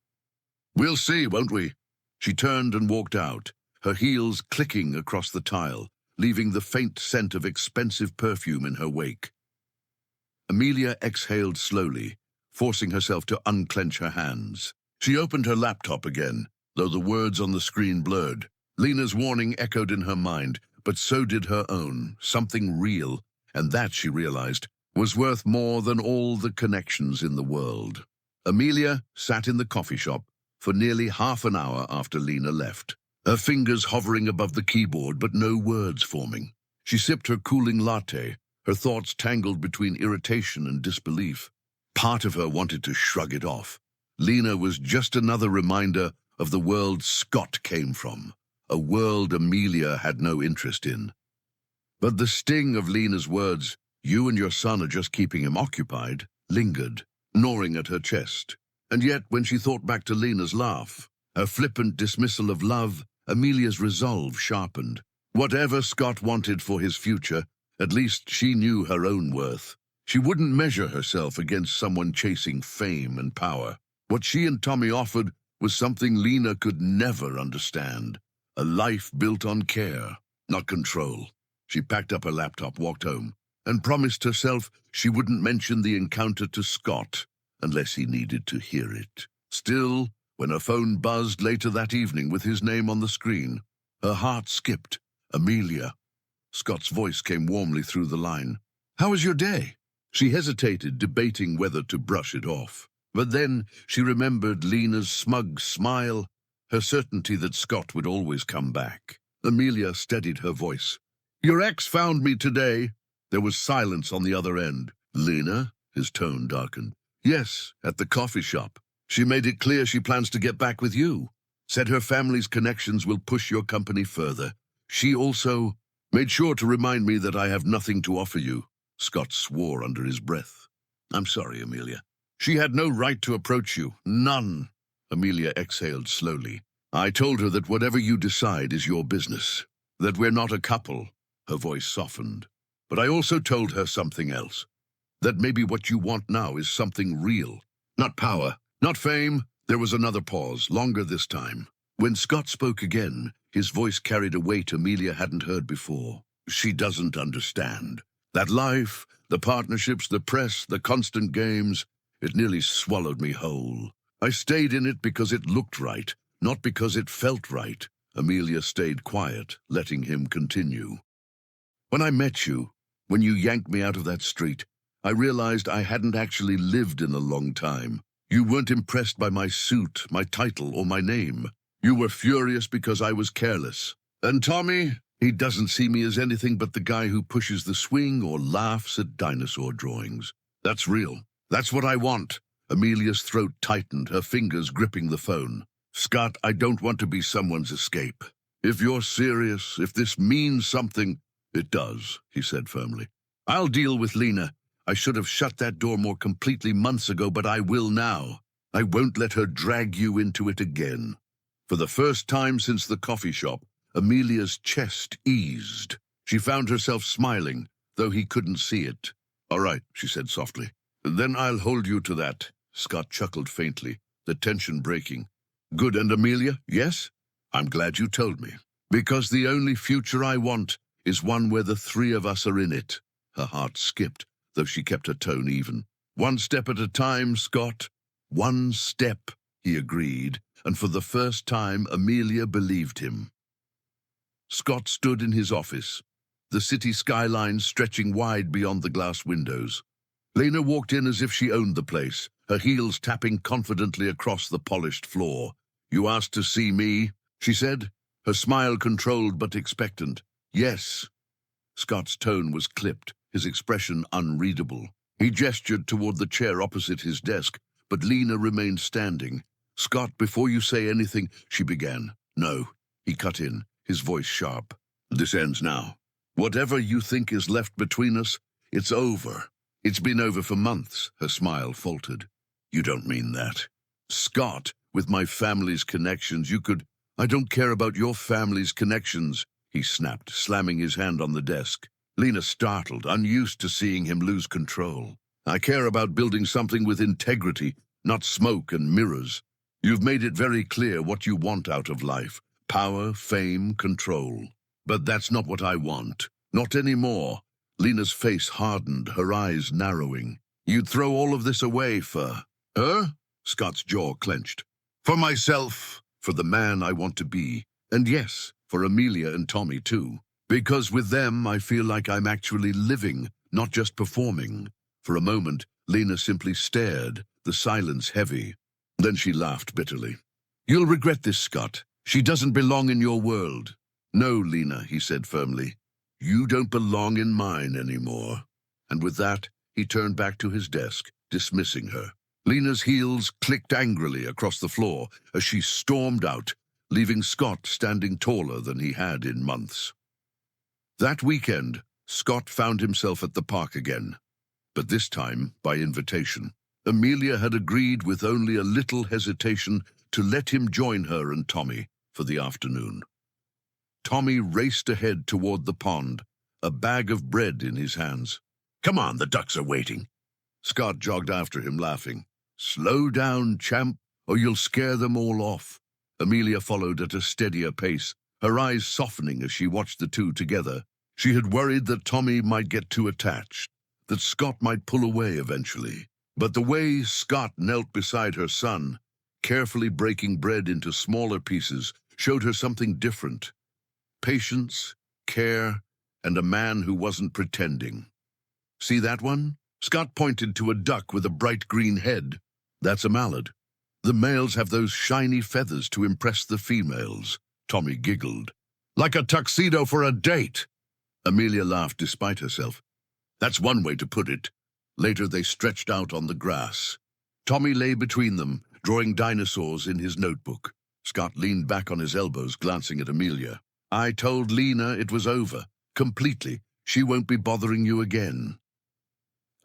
We'll see, won't we? She turned and walked out, her heels clicking across the tile, leaving the faint scent of expensive perfume in her wake. Amelia exhaled slowly, forcing herself to unclench her hands. She opened her laptop again, though the words on the screen blurred. Lena's warning echoed in her mind, but so did her own, something real, and that, she realized, was worth more than all the connections in the world. Amelia sat in the coffee shop for nearly half an hour after Lena left, her fingers hovering above the keyboard but no words forming. She sipped her cooling latte, her thoughts tangled between irritation and disbelief. Part of her wanted to shrug it off. Lena was just another reminder of the world Scott came from, a world Amelia had no interest in. But the sting of Lena's words, you and your son are just keeping him occupied, lingered, gnawing at her chest. And yet, when she thought back to Lena's laugh, her flippant dismissal of love, Amelia's resolve sharpened. Whatever Scott wanted for his future, at least she knew her own worth. She wouldn't measure herself against someone chasing fame and power. What she and Tommy offered was something Lena could never understand. A life built on care, not control. She packed up her laptop, walked home, and promised herself she wouldn't mention the encounter to Scott unless he needed to hear it. Still, when her phone buzzed later that evening with his name on the screen, her heart skipped. Amelia. Scott's voice came warmly through the line. "How was your day?" She hesitated, debating whether to brush it off. But then she remembered Lena's smug smile, her certainty that Scott would always come back. Amelia steadied her voice. "Your ex found me today." There was silence on the other end. "Lena?" His tone darkened. "Yes, at the coffee shop. She made it clear she plans to get back with you. Said her family's connections will push your company further. She also made sure to remind me that I have nothing to offer you." Scott swore under his breath. "I'm sorry, Amelia. She had no right to approach you. None." Amelia exhaled slowly. "I told her that whatever you decide is your business. That we're not a couple." Her voice softened. "But I also told her something else. That maybe what you want now is something real. Not power, not fame." There was another pause, longer this time. When Scott spoke again, his voice carried a weight Amelia hadn't heard before. "She doesn't understand. That life, the partnerships, the press, the constant games, it nearly swallowed me whole. I stayed in it because it looked right, not because it felt right." Amelia stayed quiet, letting him continue. "When I met you, when you yanked me out of that street, I realized I hadn't actually lived in a long time. You weren't impressed by my suit, my title, or my name. You were furious because I was careless. And Tommy, he doesn't see me as anything but the guy who pushes the swing or laughs at dinosaur drawings. That's real. That's what I want." Amelia's throat tightened, her fingers gripping the phone. "Scott, I don't want to be someone's escape. If you're serious, if this means something—" "It does," he said firmly. "I'll deal with Lena. I should have shut that door more completely months ago, but I will now. I won't let her drag you into it again." For the first time since the coffee shop, Amelia's chest eased. She found herself smiling, though he couldn't see it. "All right," she said softly. "Then I'll hold you to that." Scott chuckled faintly, the tension breaking. "Good, and Amelia, yes? I'm glad you told me. Because the only future I want is one where the three of us are in it." Her heart skipped, though she kept her tone even. "One step at a time, Scott. One step," he agreed, and for the first time Amelia believed him. Scott stood in his office, the city skyline stretching wide beyond the glass windows. Lena walked in as if she owned the place, her heels tapping confidently across the polished floor. "You asked to see me?" she said, her smile controlled but expectant. "Yes." Scott's tone was clipped, his expression unreadable. He gestured toward the chair opposite his desk, but Lena remained standing. "Scott, before you say anything," she began. "No," he cut in, his voice sharp. "This ends now. Whatever you think is left between us, it's over. It's been over for months," her smile faltered. "You don't mean that." "Scott, with my family's connections, you could—" "I don't care about your family's connections," he snapped, slamming his hand on the desk. Lena startled, unused to seeing him lose control. "I care about building something with integrity, not smoke and mirrors. You've made it very clear what you want out of life. Power, fame, control. But that's not what I want. Not anymore." Lena's face hardened, her eyes narrowing. "You'd throw all of this away for—" "Her?" Scott's jaw clenched. "For myself, for the man I want to be. And yes, for Amelia and Tommy too. Because with them I feel like I'm actually living, not just performing." For a moment, Lena simply stared, the silence heavy. Then she laughed bitterly. "You'll regret this, Scott. She doesn't belong in your world." "No, Lena," he said firmly. "You don't belong in mine anymore." And with that, he turned back to his desk, dismissing her. Lena's heels clicked angrily across the floor as she stormed out, leaving Scott standing taller than he had in months. That weekend, Scott found himself at the park again, but this time by invitation. Amelia had agreed with only a little hesitation to let him join her and Tommy for the afternoon. Tommy raced ahead toward the pond, a bag of bread in his hands. "Come on, the ducks are waiting." Scott jogged after him, laughing. "Slow down, champ, or you'll scare them all off." Amelia followed at a steadier pace, her eyes softening as she watched the two together. She had worried that Tommy might get too attached, that Scott might pull away eventually. But the way Scott knelt beside her son, carefully breaking bread into smaller pieces, showed her something different. Patience, care, and a man who wasn't pretending. "See that one?" Scott pointed to a duck with a bright green head. "That's a mallard. The males have those shiny feathers to impress the females." Tommy giggled. "Like a tuxedo for a date." Amelia laughed despite herself. "That's one way to put it." Later they stretched out on the grass. Tommy lay between them, drawing dinosaurs in his notebook. Scott leaned back on his elbows, glancing at Amelia. "I told Lena it was over. Completely. She won't be bothering you again."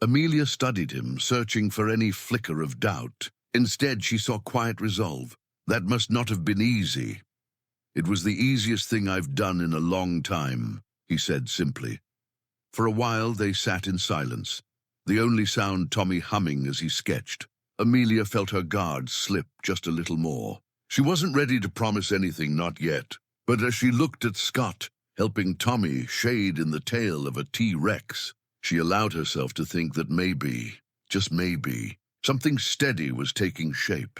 Amelia studied him, searching for any flicker of doubt. Instead, she saw quiet resolve. "That must not have been easy." "It was the easiest thing I've done in a long time," he said simply. For a while they sat in silence, the only sound Tommy humming as he sketched. Amelia felt her guard slip just a little more. She wasn't ready to promise anything, not yet. But as she looked at Scott, helping Tommy shade in the tail of a T-Rex, she allowed herself to think that maybe, just maybe, something steady was taking shape.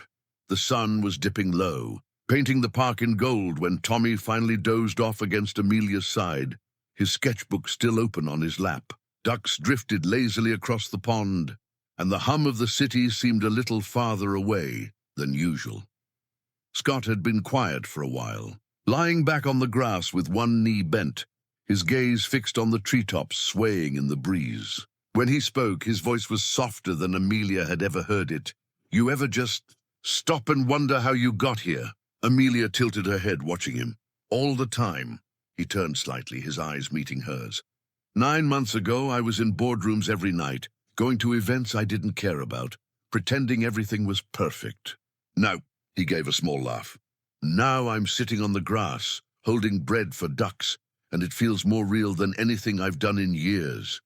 The sun was dipping low, painting the park in gold when Tommy finally dozed off against Amelia's side, his sketchbook still open on his lap. Ducks drifted lazily across the pond, and the hum of the city seemed a little farther away than usual. Scott had been quiet for a while, lying back on the grass with one knee bent, his gaze fixed on the treetops swaying in the breeze. When he spoke, his voice was softer than Amelia had ever heard it. "You ever just stop and wonder how you got here?" Amelia tilted her head, watching him. "All the time." He turned slightly, his eyes meeting hers. 9 months ago, I was in boardrooms every night, going to events I didn't care about, pretending everything was perfect. Now," he gave a small laugh, "now I'm sitting on the grass, holding bread for ducks, and it feels more real than anything I've done in years."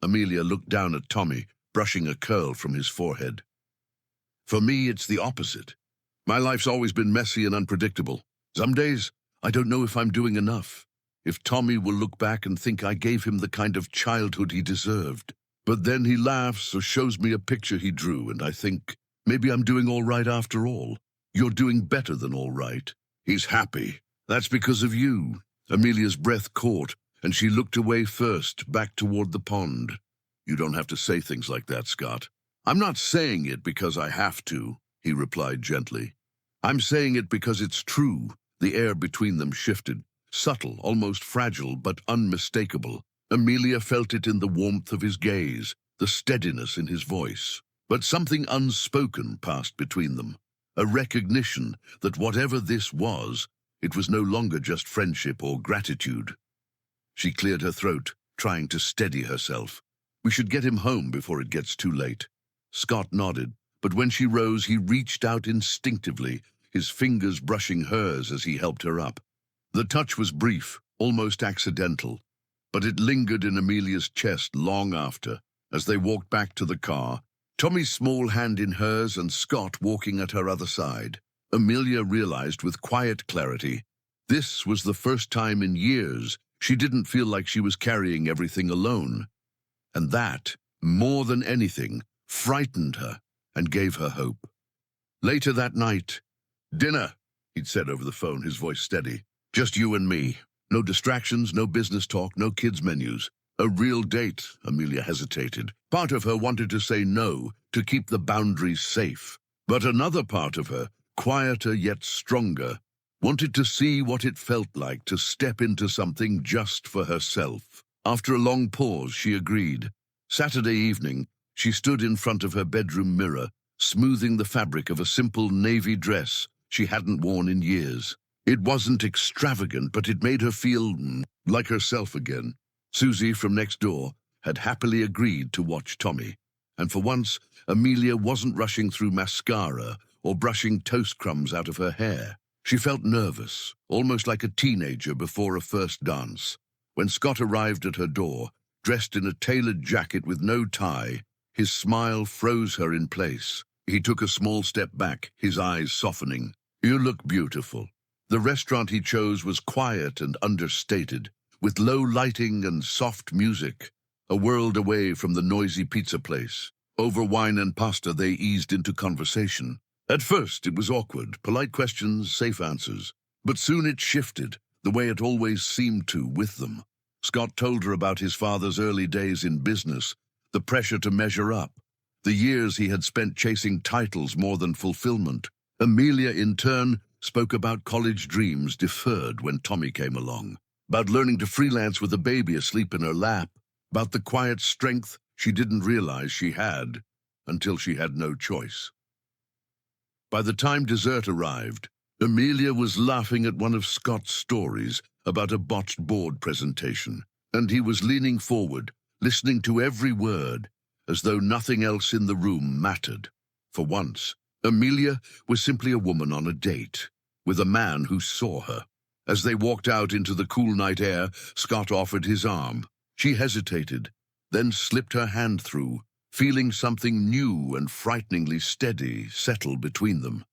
Amelia looked down at Tommy, brushing a curl from his forehead. "For me, it's the opposite. My life's always been messy and unpredictable. Some days, I don't know if I'm doing enough, if Tommy will look back and think I gave him the kind of childhood he deserved. But then he laughs or shows me a picture he drew, and I think, maybe I'm doing all right after all. You're doing better than all right." He's happy. "That's because of you." Amelia's breath caught, and she looked away first, back toward the pond. "You don't have to say things like that, Scott." "I'm not saying it because I have to," he replied gently. "I'm saying it because it's true." The air between them shifted, subtle, almost fragile, but unmistakable. Amelia felt it in the warmth of his gaze, the steadiness in his voice. But something unspoken passed between them, a recognition that whatever this was, it was no longer just friendship or gratitude. She cleared her throat, trying to steady herself. "We should get him home before it gets too late." Scott nodded, but when she rose, he reached out instinctively, his fingers brushing hers as he helped her up. The touch was brief, almost accidental, but it lingered in Amelia's chest long after, as they walked back to the car, Tommy's small hand in hers and Scott walking at her other side. Amelia realized with quiet clarity, this was the first time in years she didn't feel like she was carrying everything alone. And that, more than anything, frightened her and gave her hope. Later that night, "Dinner," he'd said over the phone, his voice steady. "Just you and me. No distractions, no business talk, no kids' menus. A real date," Amelia hesitated. Part of her wanted to say no, to keep the boundaries safe. But another part of her, quieter yet stronger, wanted to see what it felt like to step into something just for herself. After a long pause, she agreed. Saturday evening, she stood in front of her bedroom mirror, smoothing the fabric of a simple navy dress she hadn't worn in years. It wasn't extravagant, but it made her feel like herself again. Susie from next door had happily agreed to watch Tommy. And for once, Amelia wasn't rushing through mascara or brushing toast crumbs out of her hair. She felt nervous, almost like a teenager before a first dance. When Scott arrived at her door, dressed in a tailored jacket with no tie, his smile froze her in place. He took a small step back, his eyes softening. "You look beautiful." The restaurant he chose was quiet and understated, with low lighting and soft music, a world away from the noisy pizza place. Over wine and pasta, they eased into conversation. At first, it was awkward, polite questions, safe answers. But soon it shifted, the way it always seemed to with them. Scott told her about his father's early days in business, the pressure to measure up, the years he had spent chasing titles more than fulfillment. Amelia, in turn, spoke about college dreams deferred when Tommy came along, about learning to freelance with a baby asleep in her lap, about the quiet strength she didn't realize she had until she had no choice. By the time dessert arrived, Amelia was laughing at one of Scott's stories about a botched board presentation, and he was leaning forward, listening to every word, as though nothing else in the room mattered. For once, Amelia was simply a woman on a date, with a man who saw her. As they walked out into the cool night air, Scott offered his arm. She hesitated, then slipped her hand through, feeling something new and frighteningly steady settle between them.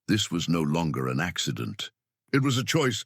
This was no longer an accident. It was a choice.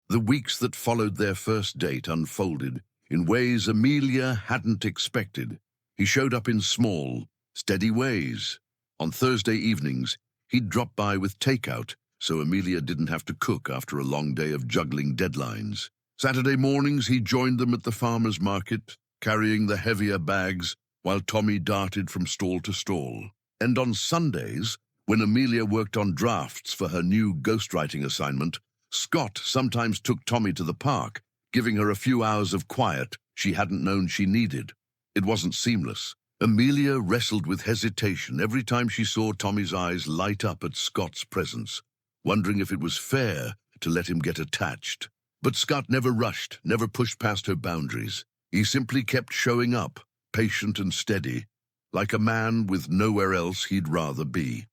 The weeks that followed their first date unfolded in ways Amelia hadn't expected. He showed up in small, steady ways. On Thursday evenings, he'd drop by with takeout, so Amelia didn't have to cook after a long day of juggling deadlines. Saturday mornings, he joined them at the farmer's market, carrying the heavier bags, while Tommy darted from stall to stall. And on Sundays, when Amelia worked on drafts for her new ghostwriting assignment, Scott sometimes took Tommy to the park, giving her a few hours of quiet she hadn't known she needed. It wasn't seamless. Amelia wrestled with hesitation every time she saw Tommy's eyes light up at Scott's presence, wondering if it was fair to let him get attached. But Scott never rushed, never pushed past her boundaries. He simply kept showing up, patient and steady, like a man with nowhere else he'd rather be.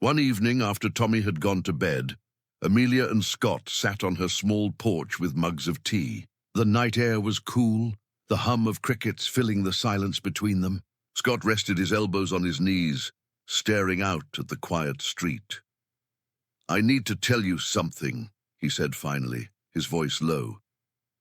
One evening, after Tommy had gone to bed, Amelia and Scott sat on her small porch with mugs of tea. The night air was cool, the hum of crickets filling the silence between them. Scott rested his elbows on his knees, staring out at the quiet street. "I need to tell you something," he said finally, his voice low.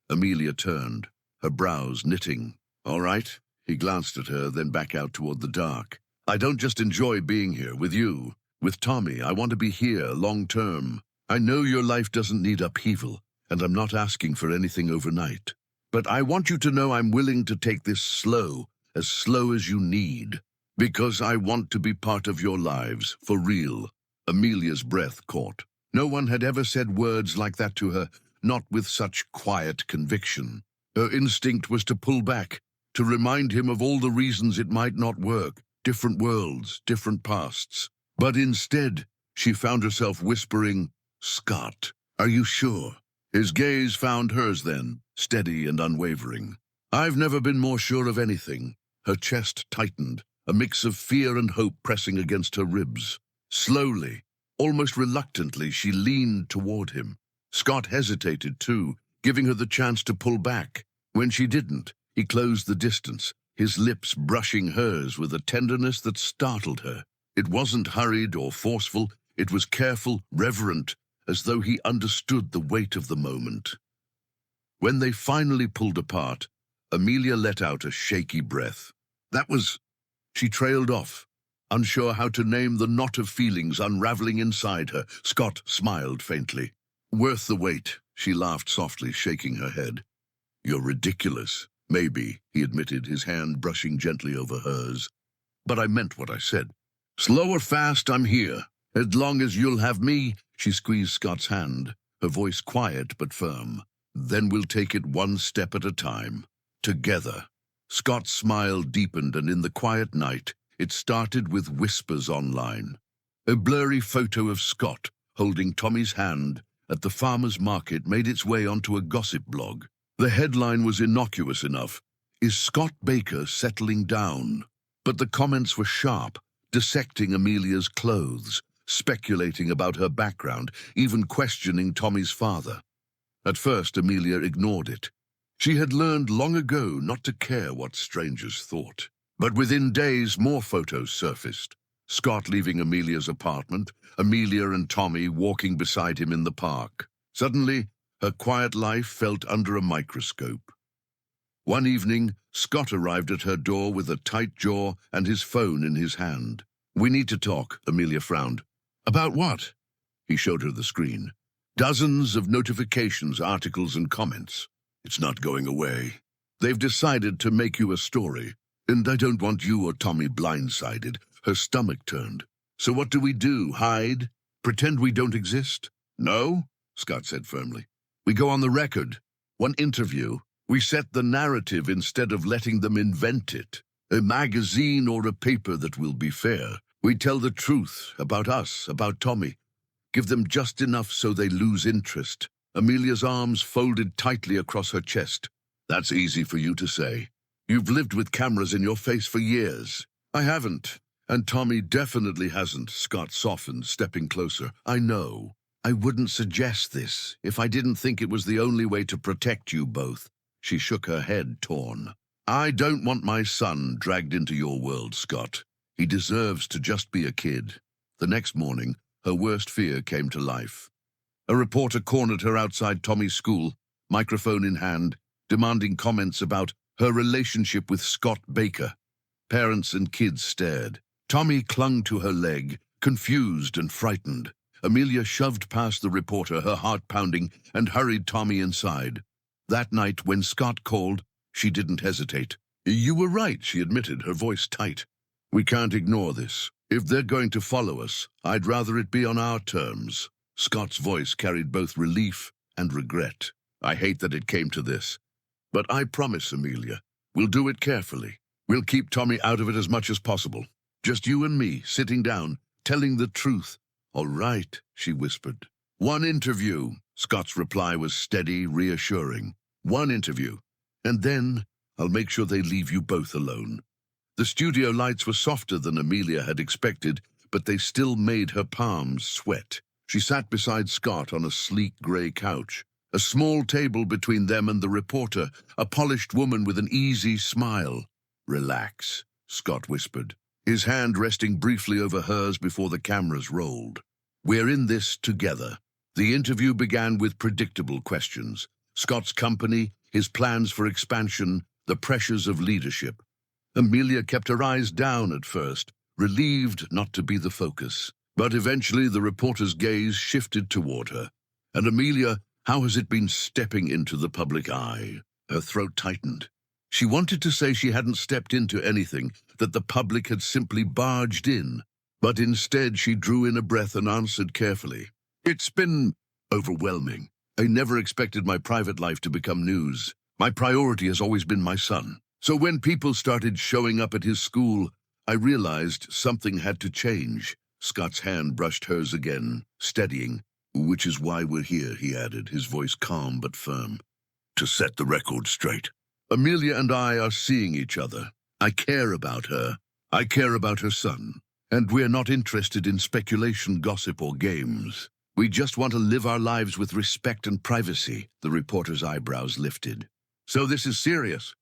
Amelia turned, her brows knitting. "All right." He glanced at her, then back out toward the dark. "I don't just enjoy being here with you. With Tommy, I want to be here long term. I know your life doesn't need upheaval, and I'm not asking for anything overnight. But I want you to know I'm willing to take this slow as you need, because I want to be part of your lives, for real." Amelia's breath caught. No one had ever said words like that to her, not with such quiet conviction. Her instinct was to pull back, to remind him of all the reasons it might not work, different worlds, different pasts. But instead, she found herself whispering, "Scott, are you sure?" His gaze found hers then, steady and unwavering. "I've never been more sure of anything." Her chest tightened, a mix of fear and hope pressing against her ribs. Slowly, almost reluctantly, she leaned toward him. Scott hesitated too, giving her the chance to pull back. When she didn't, he closed the distance, his lips brushing hers with a tenderness that startled her. It wasn't hurried or forceful, it was careful, reverent, as though he understood the weight of the moment. When they finally pulled apart, Amelia let out a shaky breath. She trailed off, unsure how to name the knot of feelings unraveling inside her. Scott smiled faintly. "Worth the wait," she laughed softly, shaking her head. "You're ridiculous." "Maybe," he admitted, his hand brushing gently over hers. "But I meant what I said. Slow or fast, I'm here. As long as you'll have me." She squeezed Scott's hand, her voice quiet but firm. "Then we'll take it one step at a time. Together." Scott's smile deepened, and in the quiet night, it started with whispers online. A blurry photo of Scott, holding Tommy's hand, at the farmer's market made its way onto a gossip blog. The headline was innocuous enough. Is Scott Baker settling down? But the comments were sharp, dissecting Amelia's clothes, speculating about her background, even questioning Tommy's father. At first, Amelia ignored it. She had learned long ago not to care what strangers thought. But within days, more photos surfaced. Scott leaving Amelia's apartment, Amelia and Tommy walking beside him in the park. Suddenly, her quiet life felt under a microscope. One evening, Scott arrived at her door with a tight jaw and his phone in his hand. "We need to talk," Amelia frowned. "About what?" He showed her the screen. Dozens of notifications, articles, and comments. "It's not going away. They've decided to make you a story, and I don't want you or Tommy blindsided." Her stomach turned. "So what do we do? Hide? Pretend we don't exist?" "No," Scott said firmly. "We go on the record. One interview. We set the narrative instead of letting them invent it. A magazine or a paper that will be fair. We tell the truth about us, about Tommy. Give them just enough so they lose interest." Amelia's arms folded tightly across her chest. "That's easy for you to say. You've lived with cameras in your face for years." "I haven't. And Tommy definitely hasn't," Scott softened, stepping closer. "I know. I wouldn't suggest this if I didn't think it was the only way to protect you both." She shook her head, torn. "I don't want my son dragged into your world, Scott. He deserves to just be a kid." The next morning, her worst fear came to life. A reporter cornered her outside Tommy's school, microphone in hand, demanding comments about her relationship with Scott Baker. Parents and kids stared. Tommy clung to her leg, confused and frightened. Amelia shoved past the reporter, her heart pounding, and hurried Tommy inside. That night, when Scott called, she didn't hesitate. "You were right," she admitted, her voice tight. "We can't ignore this. If they're going to follow us, I'd rather it be on our terms." Scott's voice carried both relief and regret. "I hate that it came to this. But I promise, Amelia, we'll do it carefully. We'll keep Tommy out of it as much as possible. Just you and me, sitting down, telling the truth." "All right," she whispered. "One interview." Scott's reply was steady, reassuring. "One interview. And then I'll make sure they leave you both alone." The studio lights were softer than Amelia had expected, but they still made her palms sweat. She sat beside Scott on a sleek gray couch, a small table between them and the reporter, a polished woman with an easy smile. "Relax," Scott whispered, his hand resting briefly over hers before the cameras rolled. "We're in this together." The interview began with predictable questions. Scott's company, his plans for expansion, the pressures of leadership. Amelia kept her eyes down at first, relieved not to be the focus. But eventually the reporter's gaze shifted toward her. "And Amelia, how has it been stepping into the public eye?" Her throat tightened. She wanted to say she hadn't stepped into anything, that the public had simply barged in. But instead she drew in a breath and answered carefully. "It's been overwhelming. I never expected my private life to become news. My priority has always been my son. So when people started showing up at his school, I realized something had to change." Scott's hand brushed hers again, steadying. "Which is why we're here," he added, his voice calm but firm. "To set the record straight. Amelia and I are seeing each other. I care about her. I care about her son. And we're not interested in speculation, gossip, or games. We just want to live our lives with respect and privacy." The reporter's eyebrows lifted. "So this is serious?"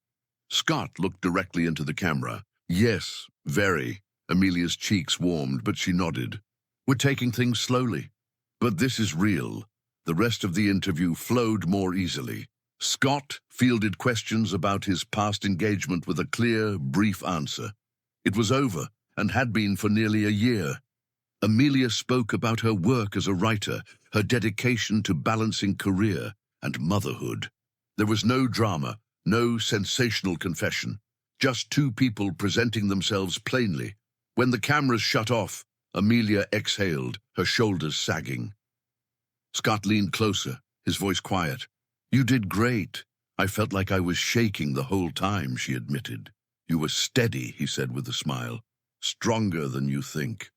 Scott looked directly into the camera. "Yes, very." Amelia's cheeks warmed, but she nodded. "We're taking things slowly. But this is real." The rest of the interview flowed more easily. Scott fielded questions about his past engagement with a clear, brief answer. It was over, and had been for nearly a year. Amelia spoke about her work as a writer, her dedication to balancing career and motherhood. There was no drama, no sensational confession, just two people presenting themselves plainly. When the cameras shut off, Amelia exhaled, her shoulders sagging. Scott leaned closer, his voice quiet. "You did great. I felt like I was shaking the whole time," she admitted. "You were steady," he said with a smile. "Stronger than you think."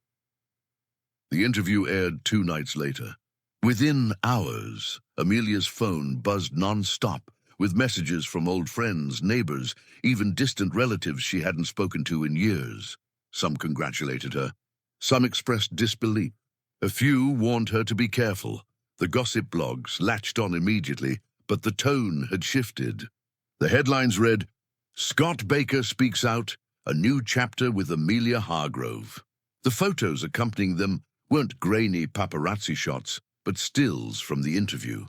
The interview aired 2 nights later. Within hours, Amelia's phone buzzed non-stop with messages from old friends, neighbors, even distant relatives she hadn't spoken to in years. Some congratulated her. Some expressed disbelief. A few warned her to be careful. The gossip blogs latched on immediately, but the tone had shifted. The headlines read, "Scott Baker speaks out, a new chapter with Amelia Hargrove." The photos accompanying them weren't grainy paparazzi shots, but stills from the interview.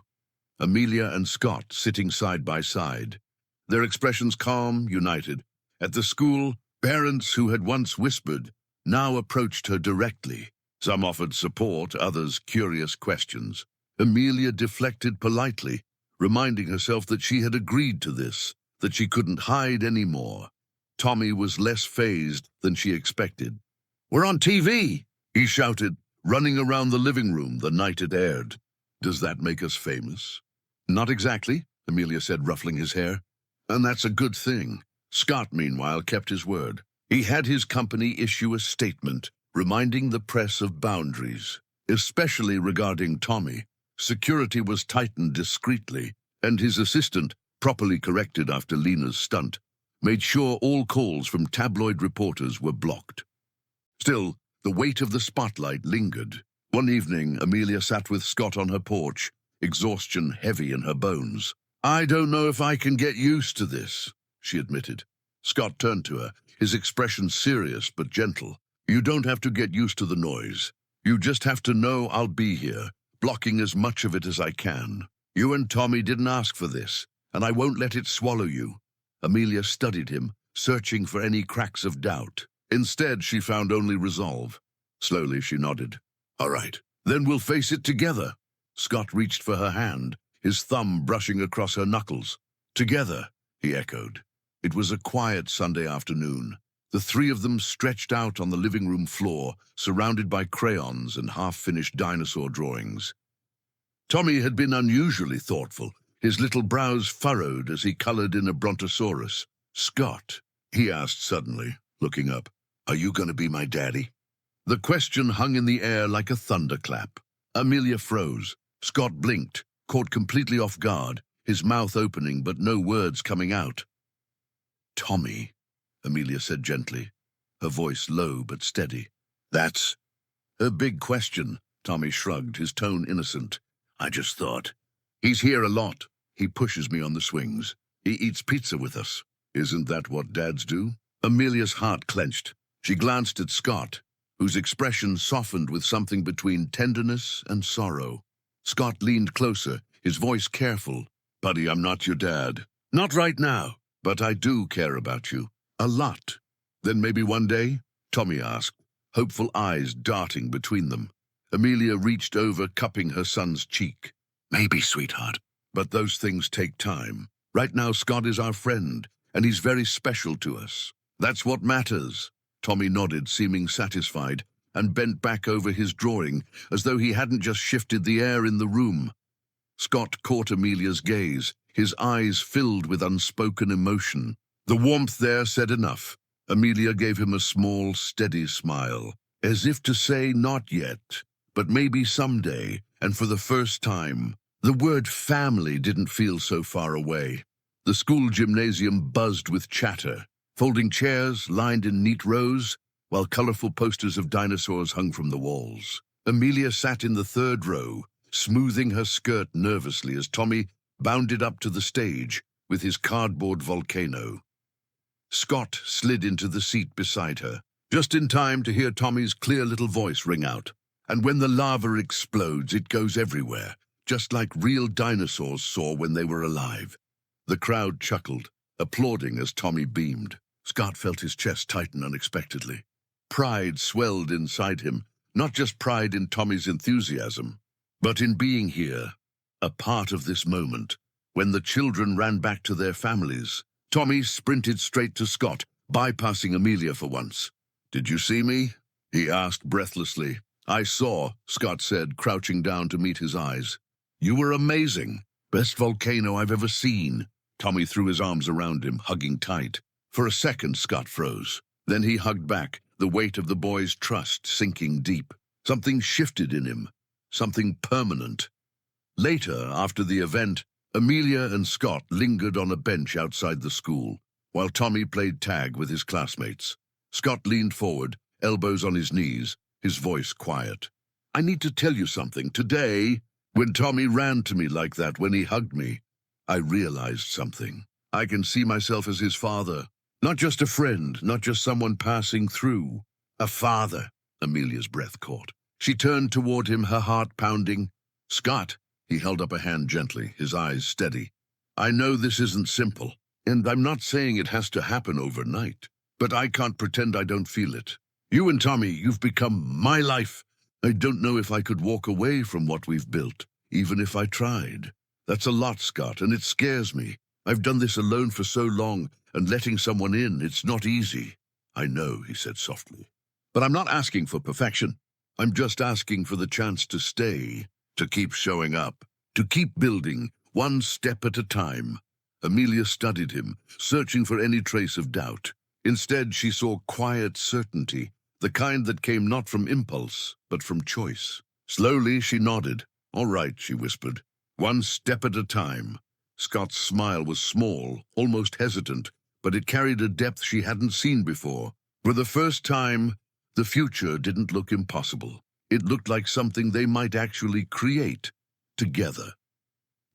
Amelia and Scott sitting side by side, their expressions calm, united. At the school, parents who had once whispered now approached her directly. Some offered support, others curious questions. Amelia deflected politely, reminding herself that she had agreed to this, that she couldn't hide anymore. Tommy was less fazed than she expected. "We're on TV!" he shouted, running around the living room the night it aired. "Does that make us famous?" "Not exactly," Amelia said, ruffling his hair. "And that's a good thing." Scott, meanwhile, kept his word. He had his company issue a statement, reminding the press of boundaries, especially regarding Tommy. Security was tightened discreetly, and his assistant, properly corrected after Lena's stunt, made sure all calls from tabloid reporters were blocked. Still, the weight of the spotlight lingered. One evening, Amelia sat with Scott on her porch, exhaustion heavy in her bones. "I don't know if I can get used to this," she admitted. Scott turned to her, his expression serious but gentle. "You don't have to get used to the noise. You just have to know I'll be here, blocking as much of it as I can. You and Tommy didn't ask for this, and I won't let it swallow you." Amelia studied him, searching for any cracks of doubt. Instead, she found only resolve. Slowly, she nodded. "All right, then we'll face it together." Scott reached for her hand, his thumb brushing across her knuckles. "Together," he echoed. It was a quiet Sunday afternoon. The three of them stretched out on the living room floor, surrounded by crayons and half-finished dinosaur drawings. Tommy had been unusually thoughtful, his little brows furrowed as he colored in a brontosaurus. "Scott," he asked suddenly, looking up, "are you going to be my daddy?" The question hung in the air like a thunderclap. Amelia froze. Scott blinked, caught completely off guard, his mouth opening but no words coming out. "Tommy," Amelia said gently, her voice low but steady. "That's a big question," Tommy shrugged, his tone innocent. "I just thought. He's here a lot. He pushes me on the swings. He eats pizza with us. Isn't that what dads do?" Amelia's heart clenched. She glanced at Scott, whose expression softened with something between tenderness and sorrow. Scott leaned closer, his voice careful. "Buddy, I'm not your dad. Not right now, but I do care about you. A lot." "Then maybe one day?" Tommy asked, hopeful eyes darting between them. Amelia reached over, cupping her son's cheek. "Maybe, sweetheart. But those things take time. Right now, Scott is our friend, and he's very special to us. That's what matters." Tommy nodded, seeming satisfied, and bent back over his drawing, as though he hadn't just shifted the air in the room. Scott caught Amelia's gaze, his eyes filled with unspoken emotion. The warmth there said enough. Amelia gave him a small, steady smile, as if to say not yet, but maybe someday, and for the first time. The word family didn't feel so far away. The school gymnasium buzzed with chatter, folding chairs lined in neat rows, while colorful posters of dinosaurs hung from the walls. Amelia sat in the third row, smoothing her skirt nervously as Tommy bounded up to the stage with his cardboard volcano. Scott slid into the seat beside her, just in time to hear Tommy's clear little voice ring out. "And when the lava explodes, it goes everywhere, just like real dinosaurs saw when they were alive." The crowd chuckled, applauding as Tommy beamed. Scott felt his chest tighten unexpectedly. Pride swelled inside him, not just pride in Tommy's enthusiasm, but in being here, a part of this moment. When the children ran back to their families, Tommy sprinted straight to Scott, bypassing Amelia for once. "Did you see me?" he asked breathlessly. "I saw," Scott said, crouching down to meet his eyes. "You were amazing. Best volcano I've ever seen." Tommy threw his arms around him, hugging tight. For a second, Scott froze. Then he hugged back, the weight of the boy's trust sinking deep. Something shifted in him, something permanent. Later, after the event, Amelia and Scott lingered on a bench outside the school, while Tommy played tag with his classmates. Scott leaned forward, elbows on his knees, his voice quiet. "I need to tell you something. Today, when Tommy ran to me like that, when he hugged me, I realized something. I can see myself as his father. Not just a friend, not just someone passing through. A father." Amelia's breath caught. She turned toward him, her heart pounding. "Scott," he held up a hand gently, his eyes steady. "I know this isn't simple, and I'm not saying it has to happen overnight, but I can't pretend I don't feel it. You and Tommy, you've become my life. I don't know if I could walk away from what we've built, even if I tried. That's a lot, Scott, and it scares me. I've done this alone for so long, and letting someone in, it's not easy." "I know," he said softly. "But I'm not asking for perfection. I'm just asking for the chance to stay, to keep showing up, to keep building, one step at a time." Amelia studied him, searching for any trace of doubt. Instead, she saw quiet certainty, the kind that came not from impulse, but from choice. Slowly, she nodded. "All right," she whispered. "One step at a time." Scott's smile was small, almost hesitant, but it carried a depth she hadn't seen before. For the first time, the future didn't look impossible. It looked like something they might actually create together.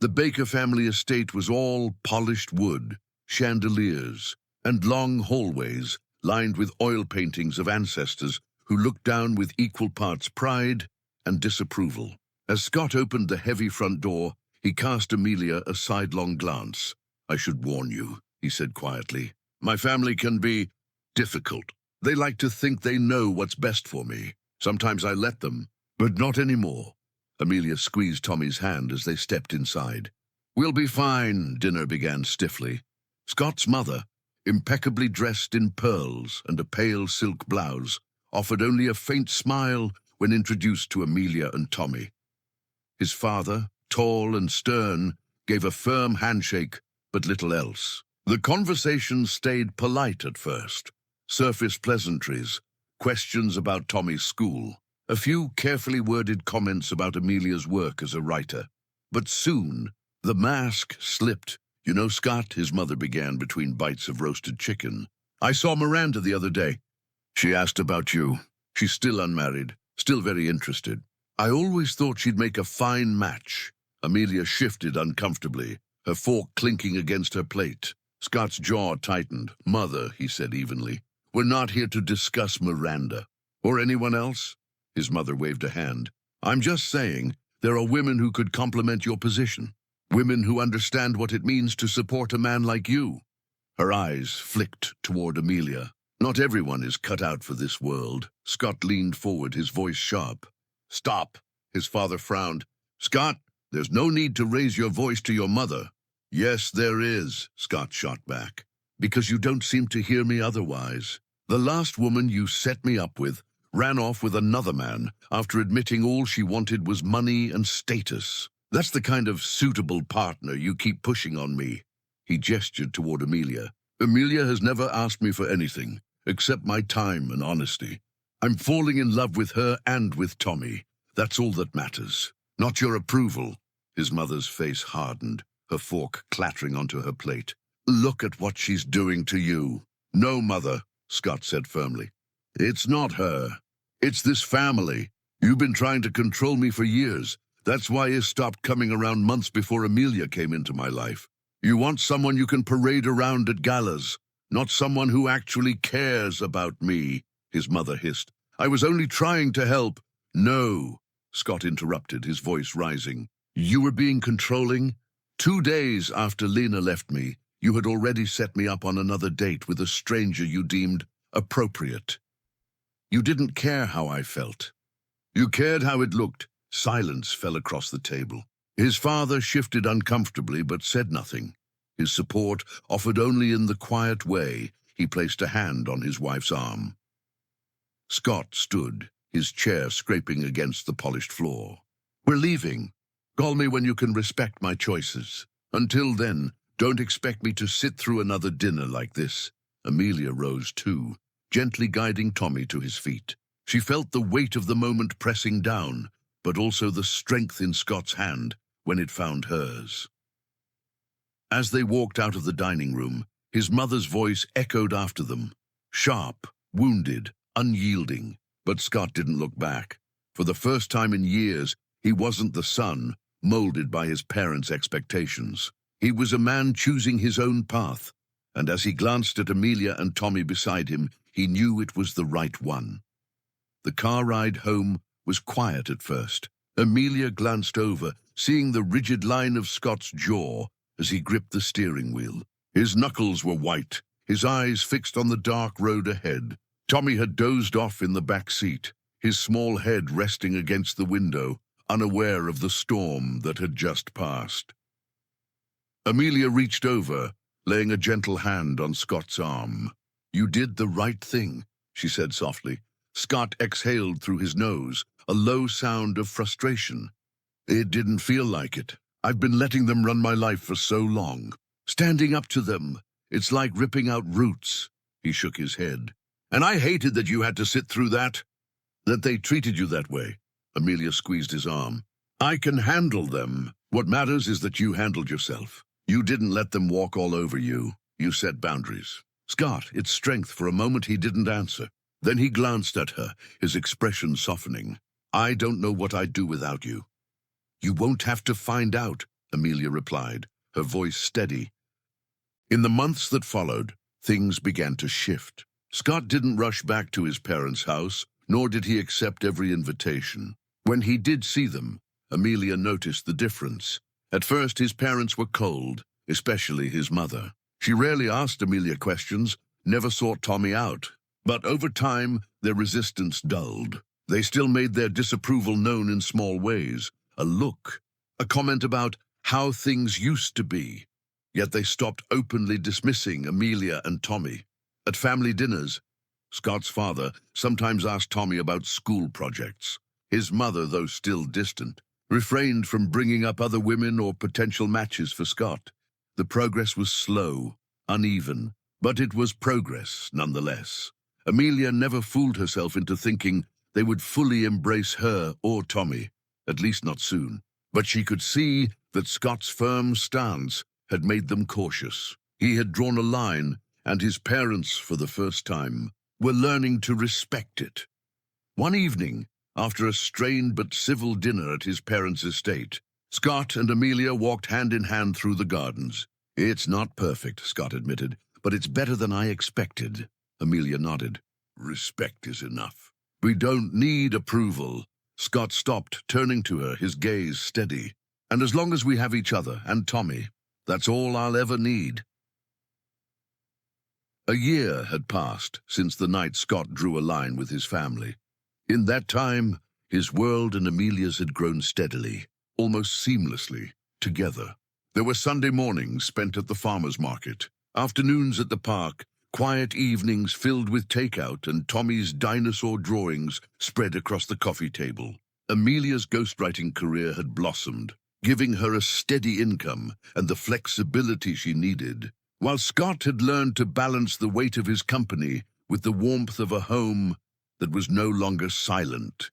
The Baker family estate was all polished wood, chandeliers, and long hallways lined with oil paintings of ancestors who looked down with equal parts pride and disapproval. As Scott opened the heavy front door, he cast Amelia a sidelong glance. "I should warn you," he said quietly. "My family can be difficult. They like to think they know what's best for me. Sometimes I let them, but not anymore." Amelia squeezed Tommy's hand as they stepped inside. "We'll be fine," dinner began stiffly. Scott's mother, impeccably dressed in pearls and a pale silk blouse, offered only a faint smile when introduced to Amelia and Tommy. His father, tall and stern, gave a firm handshake, but little else. The conversation stayed polite at first. Surface pleasantries, questions about Tommy's school, a few carefully worded comments about Amelia's work as a writer. But soon, the mask slipped. "You know, Scott," his mother began between bites of roasted chicken, "I saw Miranda the other day. She asked about you. She's still unmarried, still very interested. I always thought she'd make a fine match." Amelia shifted uncomfortably, her fork clinking against her plate. Scott's jaw tightened. "Mother," he said evenly, "we're not here to discuss Miranda. Or anyone else?" His mother waved a hand. "I'm just saying there are women who could complement your position. Women who understand what it means to support a man like you." Her eyes flicked toward Amelia. "Not everyone is cut out for this world." Scott leaned forward, his voice sharp. "Stop," his father frowned. "Scott, there's no need to raise your voice to your mother." "Yes, there is," Scott shot back, "because you don't seem to hear me otherwise. The last woman you set me up with ran off with another man after admitting all she wanted was money and status. That's the kind of suitable partner you keep pushing on me." He gestured toward Amelia. "Amelia has never asked me for anything, except my time and honesty. I'm falling in love with her and with Tommy. That's all that matters. Not your approval." His mother's face hardened, her fork clattering onto her plate. "Look at what she's doing to you." "No, Mother," Scott said firmly. "It's not her. It's this family. You've been trying to control me for years. That's why you stopped coming around months before Amelia came into my life. You want someone you can parade around at galas, not someone who actually cares about me," his mother hissed. "I was only trying to help." "No," Scott interrupted, his voice rising. "You were being controlling. 2 days after Lena left me, you had already set me up on another date with a stranger you deemed appropriate. You didn't care how I felt. You cared how it looked." Silence fell across the table. His father shifted uncomfortably but said nothing. His support offered only in the quiet way he placed a hand on his wife's arm. Scott stood, his chair scraping against the polished floor. "We're leaving. Call me when you can respect my choices. Until then, don't expect me to sit through another dinner like this." Amelia rose too, gently guiding Tommy to his feet. She felt the weight of the moment pressing down, but also the strength in Scott's hand when it found hers. As they walked out of the dining room, his mother's voice echoed after them. Sharp, wounded, unyielding. But Scott didn't look back. For the first time in years, he wasn't the son, molded by his parents' expectations. He was a man choosing his own path, and as he glanced at Amelia and Tommy beside him, he knew it was the right one. The car ride home was quiet at first. Amelia glanced over, seeing the rigid line of Scott's jaw as he gripped the steering wheel. His knuckles were white, his eyes fixed on the dark road ahead. Tommy had dozed off in the back seat, his small head resting against the window, unaware of the storm that had just passed. Amelia reached over, laying a gentle hand on Scott's arm. "You did the right thing," she said softly. Scott exhaled through his nose, a low sound of frustration. "It didn't feel like it. I've been letting them run my life for so long. Standing up to them, it's like ripping out roots." He shook his head. "And I hated that you had to sit through that they treated you that way." Amelia squeezed his arm. "I can handle them. What matters is that you handled yourself. You didn't let them walk all over you. You set boundaries." Scott, its strength. For a moment he didn't answer. Then he glanced at her, his expression softening. "I don't know what I'd do without you." "You won't have to find out," Amelia replied, her voice steady. In the months that followed, things began to shift. Scott didn't rush back to his parents' house, nor did he accept every invitation. When he did see them, Amelia noticed the difference. At first, his parents were cold, especially his mother. She rarely asked Amelia questions, never sought Tommy out. But over time, their resistance dulled. They still made their disapproval known in small ways. A look, a comment about how things used to be. Yet they stopped openly dismissing Amelia and Tommy. At family dinners, Scott's father sometimes asked Tommy about school projects. His mother, though still distant, refrained from bringing up other women or potential matches for Scott. The progress was slow, uneven, but it was progress nonetheless. Amelia never fooled herself into thinking they would fully embrace her or Tommy, at least not soon. But she could see that Scott's firm stance had made them cautious. He had drawn a line, and his parents, for the first time, were learning to respect it. One evening, after a strained but civil dinner at his parents' estate, Scott and Amelia walked hand in hand through the gardens. "It's not perfect," Scott admitted, "but it's better than I expected." Amelia nodded. "Respect is enough. We don't need approval." Scott stopped, turning to her, his gaze steady. "And as long as we have each other and Tommy, that's all I'll ever need." A year had passed since the night Scott drew a line with his family. In that time, his world and Amelia's had grown steadily, almost seamlessly, together. There were Sunday mornings spent at the farmer's market, afternoons at the park, quiet evenings filled with takeout and Tommy's dinosaur drawings spread across the coffee table. Amelia's ghostwriting career had blossomed, giving her a steady income and the flexibility she needed, while Scott had learned to balance the weight of his company with the warmth of a home that was no longer silent.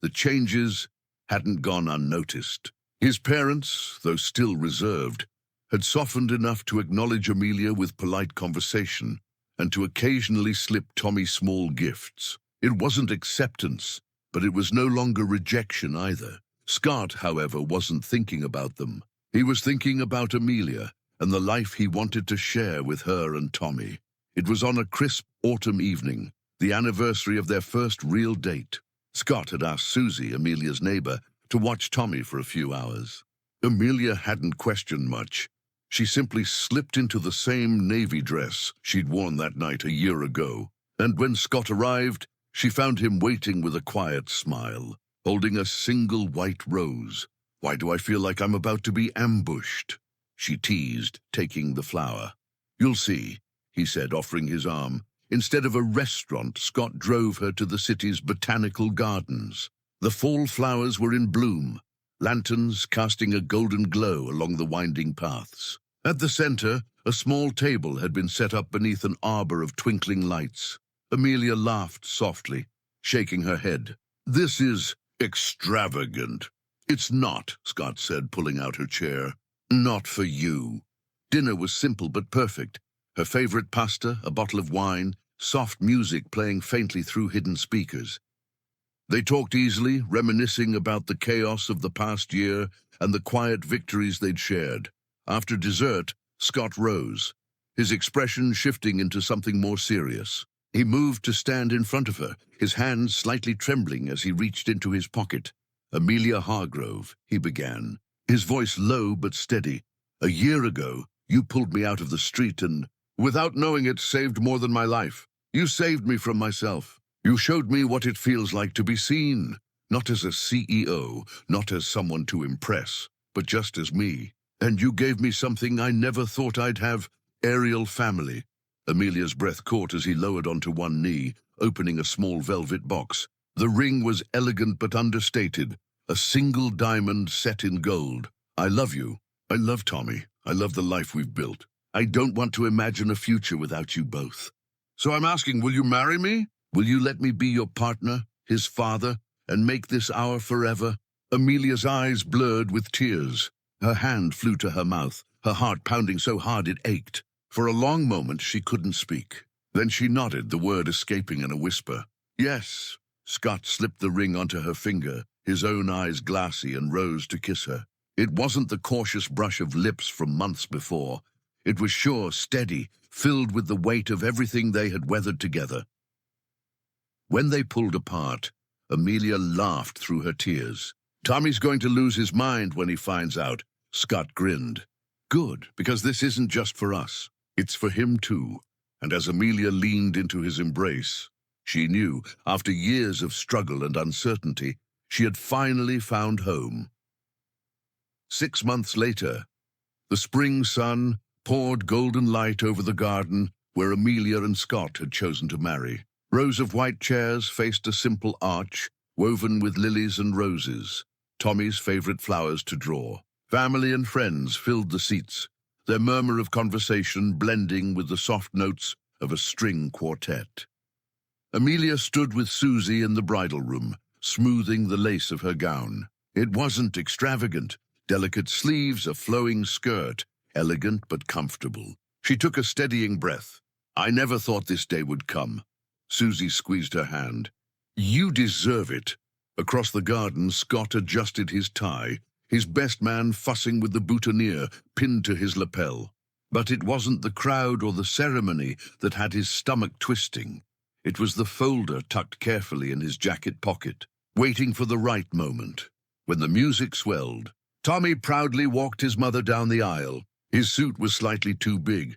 The changes hadn't gone unnoticed. His parents, though still reserved, had softened enough to acknowledge Amelia with polite conversation and to occasionally slip Tommy small gifts. It wasn't acceptance, but it was no longer rejection either. Scott, however, wasn't thinking about them. He was thinking about Amelia and the life he wanted to share with her and Tommy. It was on a crisp autumn evening, the anniversary of their first real date. Scott had asked Susie, Amelia's neighbor, to watch Tommy for a few hours. Amelia hadn't questioned much. She simply slipped into the same navy dress she'd worn that night a year ago. And when Scott arrived, she found him waiting with a quiet smile, holding a single white rose. "Why do I feel like I'm about to be ambushed?" she teased, taking the flower. "You'll see," he said, offering his arm. Instead of a restaurant, Scott drove her to the city's botanical gardens. The fall flowers were in bloom, lanterns casting a golden glow along the winding paths. At the center, a small table had been set up beneath an arbor of twinkling lights. Amelia laughed softly, shaking her head. "This is extravagant." "It's not," Scott said, pulling out her chair. "Not for you." Dinner was simple but perfect. Her favorite pasta, a bottle of wine, soft music playing faintly through hidden speakers. They talked easily, reminiscing about the chaos of the past year and the quiet victories they'd shared. After dessert, Scott rose, his expression shifting into something more serious. He moved to stand in front of her, his hands slightly trembling as he reached into his pocket. "Amelia Hargrove," he began, his voice low but steady. "A year ago, you pulled me out of the street and, without knowing it, saved more than my life. You saved me from myself. You showed me what it feels like to be seen, not as a CEO, not as someone to impress, but just as me. And you gave me something I never thought I'd have, aerial family." Amelia's breath caught as he lowered onto one knee, opening a small velvet box. The ring was elegant but understated, a single diamond set in gold. "I love you. I love Tommy. I love the life we've built. I don't want to imagine a future without you both. So I'm asking, will you marry me? Will you let me be your partner, his father, and make this our forever?" Amelia's eyes blurred with tears. Her hand flew to her mouth, her heart pounding so hard it ached. For a long moment she couldn't speak. Then she nodded, the word escaping in a whisper. "Yes." Scott slipped the ring onto her finger, his own eyes glassy, and rose to kiss her. It wasn't the cautious brush of lips from months before. It was sure, steady, filled with the weight of everything they had weathered together. When they pulled apart, Amelia laughed through her tears. "Tommy's going to lose his mind when he finds out," Scott grinned. "Good, because this isn't just for us. It's for him too." And as Amelia leaned into his embrace, she knew, after years of struggle and uncertainty, she had finally found home. 6 months later, the spring sun poured golden light over the garden where Amelia and Scott had chosen to marry. Rows of white chairs faced a simple arch, woven with lilies and roses, Tommy's favorite flowers to draw. Family and friends filled the seats, their murmur of conversation blending with the soft notes of a string quartet. Amelia stood with Susie in the bridal room, smoothing the lace of her gown. It wasn't extravagant, delicate sleeves, a flowing skirt, elegant but comfortable. She took a steadying breath. "I never thought this day would come." Susie squeezed her hand. "You deserve it." Across the garden, Scott adjusted his tie, his best man fussing with the boutonniere pinned to his lapel. But it wasn't the crowd or the ceremony that had his stomach twisting. It was the folder tucked carefully in his jacket pocket, waiting for the right moment. When the music swelled, Tommy proudly walked his mother down the aisle. His suit was slightly too big,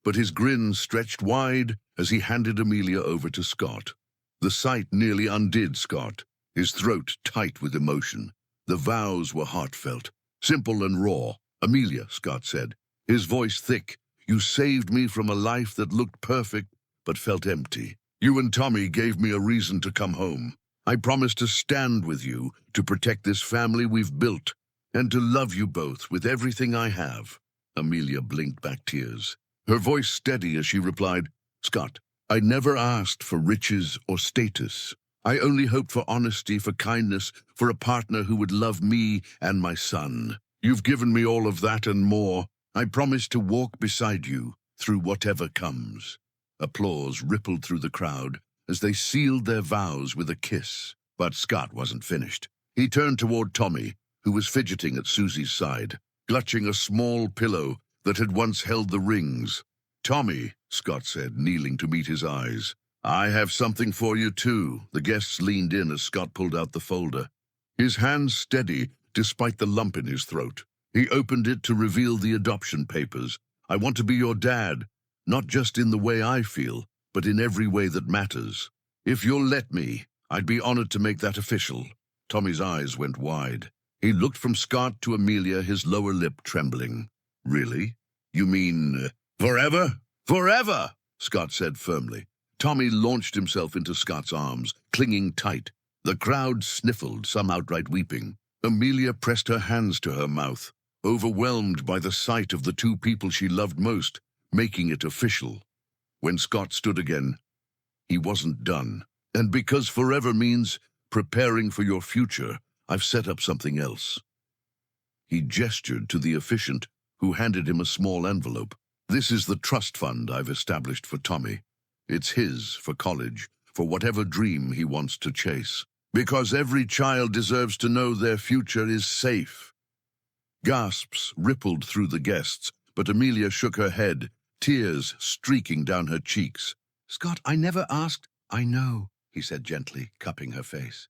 but his grin stretched wide as he handed Amelia over to Scott. The sight nearly undid Scott, his throat tight with emotion. The vows were heartfelt, simple and raw. "Amelia," Scott said, his voice thick, "you saved me from a life that looked perfect but felt empty. You and Tommy gave me a reason to come home. I promise to stand with you, to protect this family we've built, and to love you both with everything I have." Amelia blinked back tears, her voice steady as she replied, "Scott, I never asked for riches or status. I only hoped for honesty, for kindness, for a partner who would love me and my son. You've given me all of that and more. I promise to walk beside you through whatever comes." Applause rippled through the crowd as they sealed their vows with a kiss. But Scott wasn't finished. He turned toward Tommy, who was fidgeting at Susie's side, clutching a small pillow that had once held the rings. "Tommy," Scott said, kneeling to meet his eyes, "I have something for you too." The guests leaned in as Scott pulled out the folder, his hands steady despite the lump in his throat. He opened it to reveal the adoption papers. "I want to be your dad, not just in the way I feel, but in every way that matters. If you'll let me, I'd be honored to make that official." Tommy's eyes went wide. He looked from Scott to Amelia, his lower lip trembling. "Really? You mean, forever?" "Forever," Scott said firmly. Tommy launched himself into Scott's arms, clinging tight. The crowd sniffled, some outright weeping. Amelia pressed her hands to her mouth, overwhelmed by the sight of the two people she loved most, making it official. When Scott stood again, he wasn't done. "And because forever means preparing for your future, I've set up something else." He gestured to the officiant who handed him a small envelope. "This is the trust fund I've established for Tommy. It's his for college, for whatever dream he wants to chase. Because every child deserves to know their future is safe." Gasps rippled through the guests, but Amelia shook her head, tears streaking down her cheeks. "Scott, I never asked—" "I know," he said gently, cupping her face.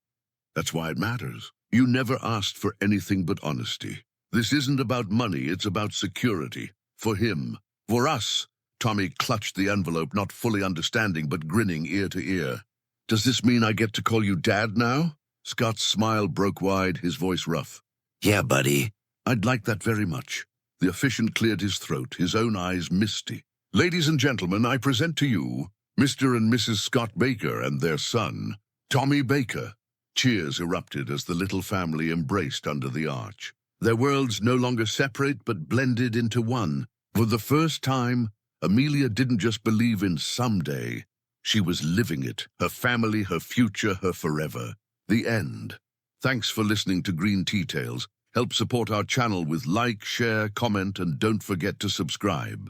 "That's why it matters. You never asked for anything but honesty. This isn't about money, it's about security. For him. For us." Tommy clutched the envelope, not fully understanding, but grinning ear to ear. "Does this mean I get to call you Dad now?" Scott's smile broke wide, his voice rough. "Yeah, buddy." "I'd like that very much." The officiant cleared his throat, his own eyes misty. "Ladies and gentlemen, I present to you Mr. and Mrs. Scott Baker and their son, Tommy Baker." Cheers erupted as the little family embraced under the arch. Their worlds no longer separate but blended into one. For the first time, Amelia didn't just believe in someday. She was living it, her family, her future, her forever. The end. Thanks for listening to Green Tea Tales. Help support our channel with like, share, comment, and don't forget to subscribe.